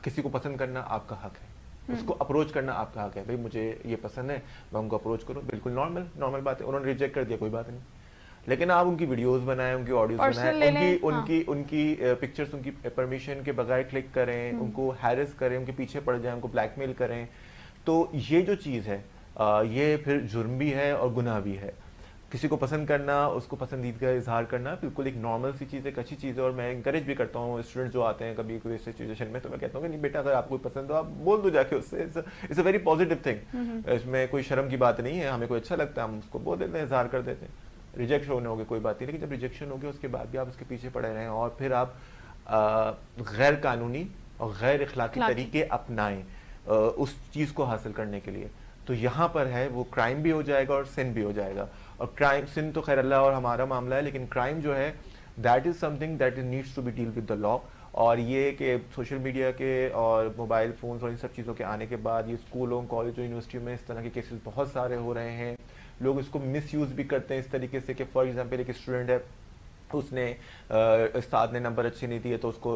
किसी को पसंद करना आपका हक है, उसको अप्रोच करना आपका हक है। भाई मुझे ये पसंद है, मैं उनको अप्रोच करूँ, बिल्कुल नॉर्मल बात है। उन्होंने रिजेक्ट कर दिया, कोई बात नहीं, लेकिन आप उनकी वीडियोस बनाएं, उनकी ऑडियोज बनाएं, उनकी पिक्चर्स उनकी परमिशन के बगैर क्लिक करें, उनको हैरेस करें, उनके पीछे पड़ जाएं, उनको ब्लैकमेल करें, तो ये जो चीज़ है ये फिर जुर्म भी है और गुनाह भी है। किसी को पसंद करना, उसको पसंदीदा का इजहार करना बिल्कुल एक नॉर्मल सी चीज़ है, एक अच्छी चीज़ है। और मैं इंकरेज भी करता हूँ स्टूडेंट जो आते हैं कभी कोई सिचुएशन में, तो मैं कहता हूँ कि नहीं बेटा, अगर आपको पसंद हो आप बोल दो जाके उससे, it's a very positive thing. इसमें कोई शर्म की बात नहीं है, हमें कोई अच्छा लगता है हम उसको बोल देते हैं, इजहार कर देते हैं। रिजेक्ट होने होगी कोई बात नहीं, लेकिन जब रिजेक्शन होगी उसके बाद भी आप उसके पीछे पड़े रहें और फिर आप गैर कानूनी और गैर इखलाकी तरीके अपनाएं उस चीज़ को हासिल करने के लिए, तो यहाँ पर है वो क्राइम भी हो जाएगा और सिन भी हो जाएगा। और क्राइम, सिन तो खैर अल्लाह और हमारा मामला है, लेकिन क्राइम जो है that is something that is needs to be deal with the law. और ये कि सोशल मीडिया के और मोबाइल फ़ोन्स और इन सब चीज़ों के आने के बाद ये स्कूलों, कॉलेजों, यूनिवर्सिटियों में इस तरह के केसेस बहुत सारे हो रहे हैं। लोग इसको मिसयूज़ भी करते हैं इस तरीके से कि फॉर एग्जांपल एक स्टूडेंट है, उसने उस्ताद ने नंबर अच्छे नहीं दिए तो उसको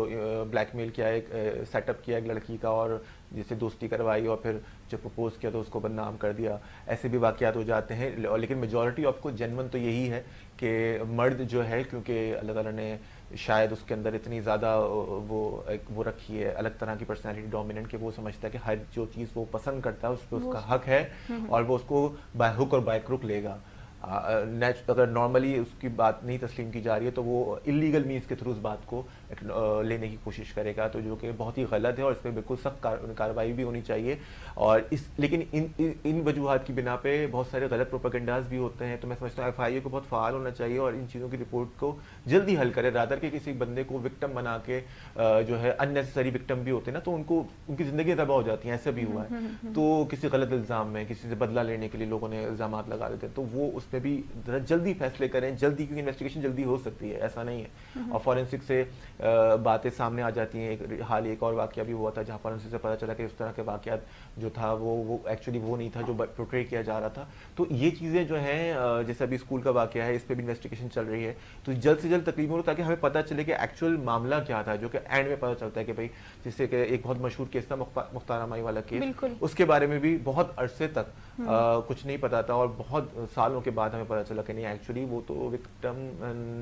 ब्लैकमेल किया, एक सेटअप किया एक लड़की का, और जिससे दोस्ती करवाई और फिर जब प्रपोज किया तो उसको बदनाम कर दिया। ऐसे भी वाक़यात हो जाते हैं। लेकिन मेजॉरिटी ऑफ को जेन्युइन तो यही है कि मर्द जो है, क्योंकि अल्लाह ताला ने शायद उसके अंदर इतनी ज़्यादा वो रखी है, अलग तरह की पर्सनैलिटी डोमिनेंट, कि वो समझता है कि हर जो चीज़ वो पसंद करता है उस पर उसका हक है और वो उसको बाय हुक और बाय क्रुक लेगा। अगर नॉर्मली उसकी बात नहीं तस्लीम की जा रही है तो वो इलीगल मीन्स के थ्रू उस बात को लेने की कोशिश करेगा, तो जो कि बहुत ही गलत है और इस पर बिल्कुल सख्त कार्रवाई भी होनी चाहिए। और लेकिन इन वजूहात की बिना पे बहुत सारे गलत प्रोपेगेंडाज भी होते हैं। तो मैं समझता हूँ FIA को बहुत फ़ाल होना चाहिए और इन चीज़ों की रिपोर्ट को जल्दी हल करे, रादर के किसी बंदे को विक्टिम बना के जो है अननेसेसरी विक्टिम भी होते हैं ना, तो उनकी ज़िंदगी तबाह हो जाती है। ऐसा भी हुआ है। तो किसी गलत इल्ज़ाम में किसी से बदला लेने के लिए लोगों ने इल्ज़ाम लगा देते हैं, तो वो उसमें भी ज़रा जल्दी फैसले करें, जल्दी, क्योंकि इन्वेस्टिगेशन जल्दी हो सकती है, ऐसा नहीं है। और फॉरेंसिक से बातें सामने आ जाती हैं। हाल एक और वाकया भी हुआ था जहाँ फॉरेंसिक से पता चला कि उस तरह के वाकयात जो था वो एक्चुअली वो नहीं था जो पोर्ट्रे किया जा रहा था। तो ये चीज़ें जो हैं, जैसे अभी स्कूल का वाकया है, इस पर भी इन्वेस्टिगेशन चल रही है, तो जल्द से जल्द तकरीबन हो ताकि हमें पता चले कि एक्चुअल मामला क्या था, जो कि एंड में पता चलता है कि भाई, जिससे कि एक बहुत मशहूर केस था मुख्तार अमाई वाला केस, उसके बारे में भी बहुत अरसे तक कुछ नहीं पता था और बहुत सालों के बाद हमें पता चला कि नहीं, एक्चुअली वो तो विक्टिम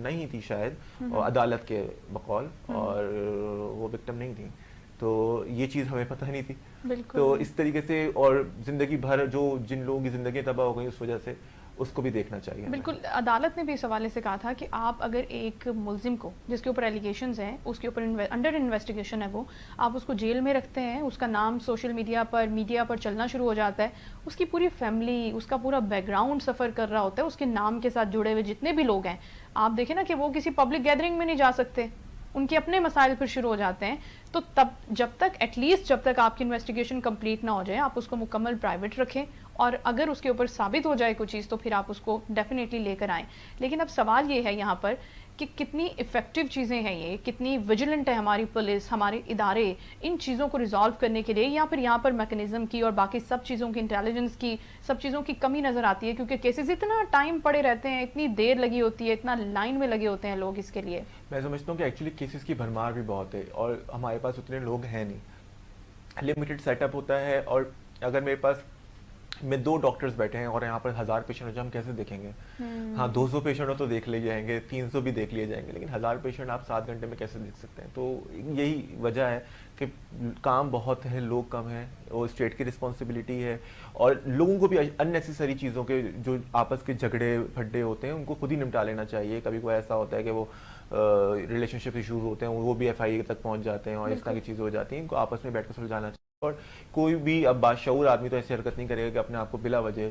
नहीं थी शायद, और अदालत के बकौल, और वो विक्टिम नहीं थी। तो ये चीज़ हमें पता नहीं थी। तो इस तरीके से, और ज़िंदगी भर जो जिन लोगों की ज़िंदगी तबाह हो गई उस वजह से, उसको भी देखना चाहिए। बिल्कुल, अदालत ने भी इस हवाले से कहा था कि आप अगर एक मुल्जिम को, जिसके ऊपर एलिगेशंस हैं, उसके ऊपर अंडर इन्वेस्टिगेशन है वो, आप उसको जेल में रखते हैं, उसका नाम सोशल मीडिया पर चलना शुरू हो जाता है, उसकी पूरी फैमिली, उसका पूरा बैकग्राउंड सफ़र कर रहा होता है, उसके नाम के साथ जुड़े हुए जितने भी लोग हैं, आप देखें ना कि वो किसी पब्लिक गैदरिंग में नहीं जा सकते, उनके अपने मसाइल फिर शुरू हो जाते हैं। तो तब जब तक आपकी इन्वेस्टिगेशन कंप्लीट ना हो जाए, आप उसको मुकम्मल प्राइवेट रखें, और अगर उसके ऊपर साबित हो जाए कोई चीज़ तो फिर आप उसको डेफिनेटली लेकर आएँ। लेकिन अब सवाल ये है यहाँ पर कि कितनी इफ़ेक्टिव चीज़ें हैं ये, कितनी विजिलेंट है हमारी पुलिस, हमारे इदारे इन चीज़ों को रिजॉल्व करने के लिए, या फिर यहाँ पर मैकेनिज़्म की और बाकी सब चीज़ों की, इंटेलिजेंस की, सब चीज़ों की कमी नज़र आती है, क्योंकि केसेस इतना टाइम पड़े रहते हैं, इतनी देर लगी होती है, इतना लाइन में लगे होते हैं लोग इसके लिए। मैं समझता हूँ कि एक्चुअली केसेस की भरमार भी बहुत है और हमारे पास उतने लोग हैं नहीं, लिमिटेड सेटअप होता है। और अगर मेरे पास में 2 डॉक्टर्स बैठे हैं और यहाँ पर 1000 पेशेंट हो, हम कैसे देखेंगे? हाँ, 200 पेशेंट हो तो देख लिए जाएंगे, 300 भी देख लिए जाएंगे, लेकिन 1000 पेशेंट आप 7 घंटे में कैसे देख सकते हैं? तो यही वजह है कि काम बहुत है, लोग कम हैं, और स्टेट की रिस्पॉन्सिबिलिटी है, और लोगों को भी अननेसेसरी चीज़ों के जो आपस के झगड़े फड्डे होते हैं उनको खुद ही निपटा लेना चाहिए। कभी कोई ऐसा होता है कि वो रिलेशनशिप इशूज होते हैं, वो भी FIA तक पहुँच जाते हैं और इस तरह की चीज़ें हो जाती हैं, इनको आपस में बैठ कर सुलझाना चाहिए। और कोई भी अब बाशऊर आदमी तो ऐसी हरकत नहीं करेगा कि अपने आप को बिला वजह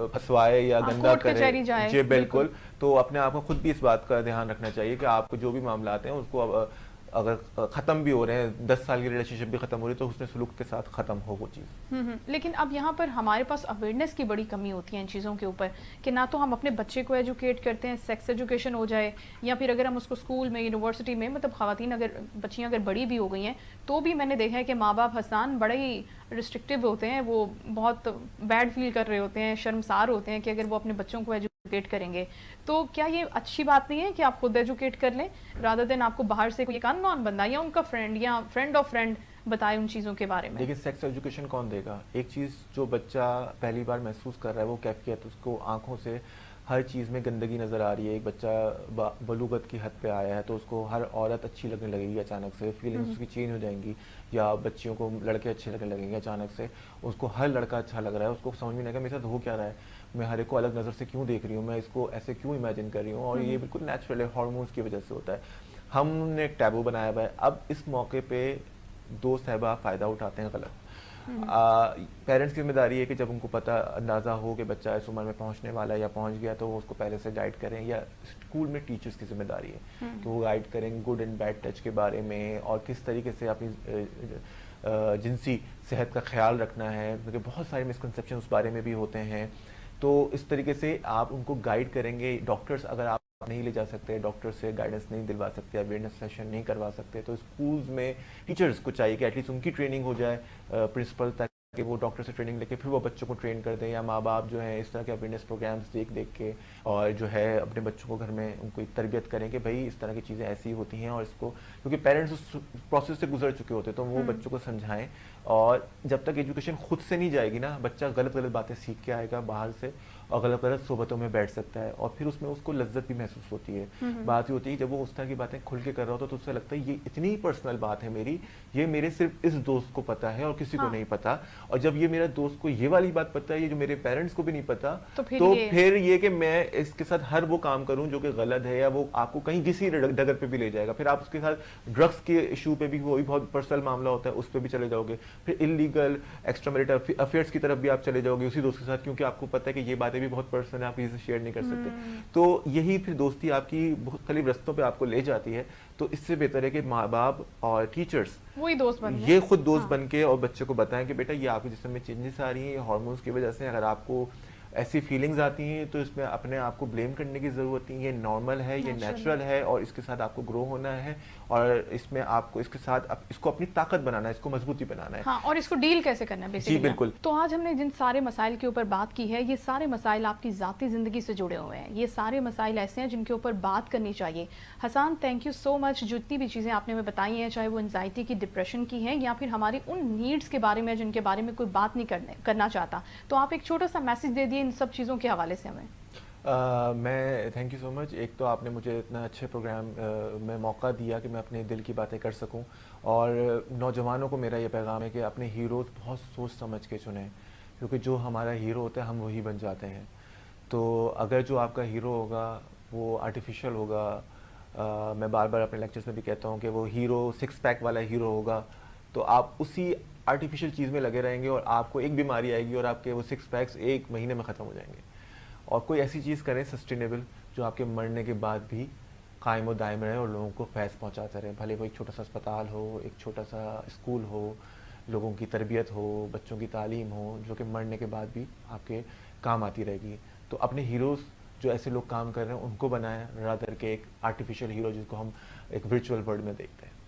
फंसवाए या गंदा करे। जी बिल्कुल। तो अपने आप को खुद भी इस बात का ध्यान रखना चाहिए कि आपको जो भी मामला आते हैं उसको अगर ख़त्म भी हो रहे हैं, 10 साल की रिलेशनशिप भी ख़त्म हो रही है, तो उसने सुलूक के साथ ख़त्म हो वो चीज़। लेकिन अब यहाँ पर हमारे पास अवेयरनेस की बड़ी कमी होती है इन चीज़ों के ऊपर, कि ना तो हम अपने बच्चे को एजुकेट करते हैं, सेक्स एजुकेशन हो जाए, या फिर अगर हम उसको स्कूल में, यूनिवर्सिटी में, मतलब ख़वातीन अगर बच्चियाँ अगर बड़ी भी हो गई हैं तो भी मैंने देखा है कि माँ बाप हसन बड़े ही रिस्ट्रिक्टिव होते हैं, वो बहुत बैड फील कर रहे होते हैं, शर्मसार होते हैं कि अगर वो अपने बच्चों को एजुकेट करेंगे। तो क्या ये अच्छी बात नहीं है कि आप खुद एजुकेट कर लें, रादर देन आपको बाहर से कोई अननोन बंदा या उनका फ्रेंड या फ्रेंड ऑफ फ्रेंड बताए उन चीज़ों के बारे में? देखिए, सेक्स एजुकेशन कौन देगा? एक चीज़ जो बच्चा पहली बार महसूस कर रहा है वो कैफियत, उसको आंखों से हर चीज़ में गंदगी नज़र आ रही है। एक बच्चा बलूगत की हद पे आया है तो उसको हर औरत अच्छी लगने लगेगी अचानक से, फीलिंग्स उसकी चेंज हो जाएंगी, या बच्चियों को लड़के अच्छे लगने लगेंगे अचानक से, उसको हर लड़का अच्छा लग रहा है, उसको समझ में नहीं आएगा मेरे साथ हो क्या रहा है, मैं हर एक को अलग नज़र से क्यों देख रही हूँ, मैं इसको ऐसे क्यों इमेजिन कर रही हूँ। और ये बिल्कुल नेचुरल है, हार्मोन्स की वजह से होता है। हमने एक टैबू बनाया हुआ है। अब इस मौके पे दोस्त साहबा फ़ायदा उठाते हैं गलत। पेरेंट्स की जिम्मेदारी है कि जब उनको पता अंदाज़ा हो कि बच्चा इस उम्र में पहुंचने वाला है या पहुंच गया, तो वो उसको पहले से गाइड करें, या स्कूल में टीचर्स की जिम्मेदारी है तो वो गाइड करें गुड एंड बैड टच के बारे में, और किस तरीके से अपनी जिनसी सेहत का ख्याल रखना है, क्योंकि बहुत सारे मिसकंसेप्शन उस बारे में भी होते हैं। तो इस तरीके से आप उनको गाइड करेंगे। डॉक्टर्स अगर आप नहीं ले जा सकते, डॉक्टर से गाइडेंस नहीं दिलवा सकते, अवेयरनेस सेशन नहीं करवा सकते, तो स्कूल्स में टीचर्स को चाहिए कि एटलीस्ट उनकी ट्रेनिंग हो जाए, प्रिंसिपल तक, कि वो डॉक्टर से ट्रेनिंग लेके फिर वो बच्चों को ट्रेन कर दें, या माँ बाप जो है इस तरह के अवेयरनेस प्रोग्राम्स देख के और जो है अपने बच्चों को घर में उनको तरबियत करें कि भाई इस तरह की चीज़ें ऐसी होती हैं, और इसको, क्योंकि पेरेंट्स उस प्रोसेस से गुजर चुके होते हैं, तो वो बच्चों को समझाएं। और जब तक एजुकेशन खुद से नहीं जाएगी ना, बच्चा गलत गलत बातें सीख के आएगा बाहर से, और गलत गलत सोबतों में बैठ सकता है और फिर उसमें उसको लज्जत भी महसूस होती है। बात ये होती है जब वो उस तरह की बातें खुल के कर रहा होता है तो उससे लगता है ये इतनी पर्सनल बात है मेरी, ये मेरे सिर्फ इस दोस्त को पता है और किसी को नहीं पता। और जब ये मेरा दोस्त को ये वाली बात पता है, ये जो मेरे पेरेंट्स को भी नहीं पता, तो फिर ये कि मैं इसके साथ हर वो काम करूं जो कि गलत है या वो आपको कहीं किसी डगर पे भी ले जाएगा। फिर आप उसके साथ ड्रग्स के इशू पे भी, वो भी बहुत पर्सनल मामला होता है, उस पर भी चले जाओगे। फिर इलीगल एक्स्ट्रामैरिटल अफेयर्स की तरफ भी आप चले जाओगे उसी दोस्त के साथ, क्योंकि आपको पता है कि ये बातें भी बहुत पर्सनल है, आप किसी से शेयर नहीं कर सकते। तो यही फिर दोस्ती आपकी मुख्तलिफ रस्तों पे आपको ले जाती है। तो इससे बेहतर है कि माँ बाप और टीचर्स वही दोस्त बन ये खुद दोस्त बन के और बच्चे को बताएं कि बेटा ये आपके जिस्म में चेंजेस आ रही हैं, ये हार्मोन्स की वजह से। अगर आपको ऐसी फीलिंग्स आती हैं तो इसमें अपने आप को ब्लेम करने की ज़रूरत नहीं है, ये नॉर्मल है, ये नेचुरल है और इसके साथ आपको ग्रो होना है और इसमें आपको इसके साथ इसको अपनी ताकत बनाना है, इसको मजबूती बनाना है। हाँ, और इसको डील कैसे करना है बेसिकली। जी बिल्कुल। तो आज हमने जिन सारे मसाइल के ऊपर बात की है, ये सारे मसाइल आपकी ज़ाती ज़िंदगी से जुड़े हुए हैं। ये सारे मसाइल ऐसे हैं जिनके ऊपर बात करनी चाहिए। Hasan, thank you so much. जितनी भी चीज़ें आपने हमें बताई हैं, चाहे वो एंजाइटी की, डिप्रेशन की हैं या फिर हमारी उन नीड्स के बारे में जिनके बारे में कोई बात नहीं करना चाहता, तो आप एक छोटा सा मैसेज दे दिए इन सब चीज़ों के हवाले से हमें। मैं थैंक यू सो मच। एक तो आपने मुझे इतना अच्छे प्रोग्राम में मौका दिया कि मैं अपने दिल की बातें कर सकूं और नौजवानों को मेरा ये पैगाम है कि अपने हीरोज़ बहुत सोच समझ के चुनें, क्योंकि जो हमारा हीरो होता है हम वही बन जाते हैं। तो अगर जो आपका हीरो होगा वो आर्टिफिशियल होगा, मैं बार बार अपने लेक्चर्स में भी कहता हूँ कि वो हीरो 6 पैक वाला हीरो होगा, तो आप उसी आर्टिफिशियल चीज़ में लगे रहेंगे और आपको एक बीमारी आएगी और आपके वो 6 पैक्स 1 महीने में ख़त्म हो जाएंगे। और कोई ऐसी चीज़ करें सस्टेनेबल जो आपके मरने के बाद भी कायम व दायम रहे और लोगों को फैज़ पहुंचाते रहे। भले वो एक छोटा सा अस्पताल हो, एक छोटा सा स्कूल हो, लोगों की तरबियत हो, बच्चों की तालीम हो, जो कि मरने के बाद भी आपके काम आती रहेगी। तो अपने हीरोज़ जो ऐसे लोग काम कर रहे हैं उनको बनाएं, रादर के एक आर्टिफिशियल हीरो जिसको हम एक वर्चुअल वर्ल्ड में देखते हैं।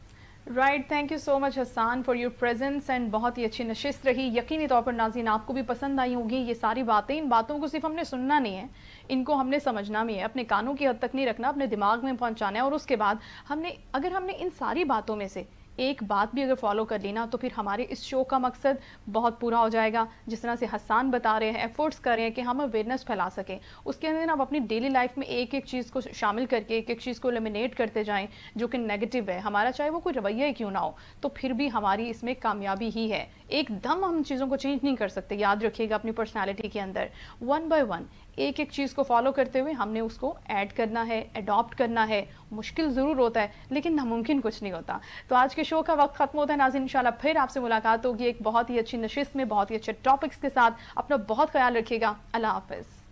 Right, thank you so much Hasan for your presence and बहुत ही अच्छी नशिस्त रही। यकीनी तौर पर नाज़रीन आपको भी पसंद आई होगी ये सारी बातें। इन बातों को सिर्फ हमने सुनना नहीं है, इनको हमने समझना भी है, अपने कानों की हद तक नहीं रखना, अपने दिमाग में पहुंचाना है। और उसके बाद अगर हमने इन सारी बातों में से एक बात भी अगर फॉलो कर लेना तो फिर हमारे इस शो का मकसद बहुत पूरा हो जाएगा। जिस तरह से हसन बता रहे हैं, एफर्ट्स कर रहे हैं कि हम अवेयरनेस फैला सकें, उसके अंदर आप अपनी डेली लाइफ में एक एक चीज़ को शामिल करके एक एक चीज़ को एलिमिनेट करते जाएं जो कि नेगेटिव है हमारा, चाहे वो कोई रवैया ही क्यों ना हो, तो फिर भी हमारी इसमें कामयाबी ही है। एकदम हम चीज़ों को चेंज नहीं कर सकते, याद रखिएगा। अपनी पर्सनैलिटी के अंदर 1 बाय 1 एक एक चीज़ को फॉलो करते हुए हमने उसको ऐड करना है, अडॉप्ट करना है। मुश्किल ज़रूर होता है लेकिन नामुमकिन कुछ नहीं होता। तो आज के शो का वक्त खत्म होता है नाज़रीन, इंशाल्लाह फिर आपसे मुलाकात होगी एक बहुत ही अच्छी नशिस्त में, बहुत ही अच्छे टॉपिक्स के साथ। अपना बहुत ख्याल रखिएगा। अल्लाह हाफ़िज़।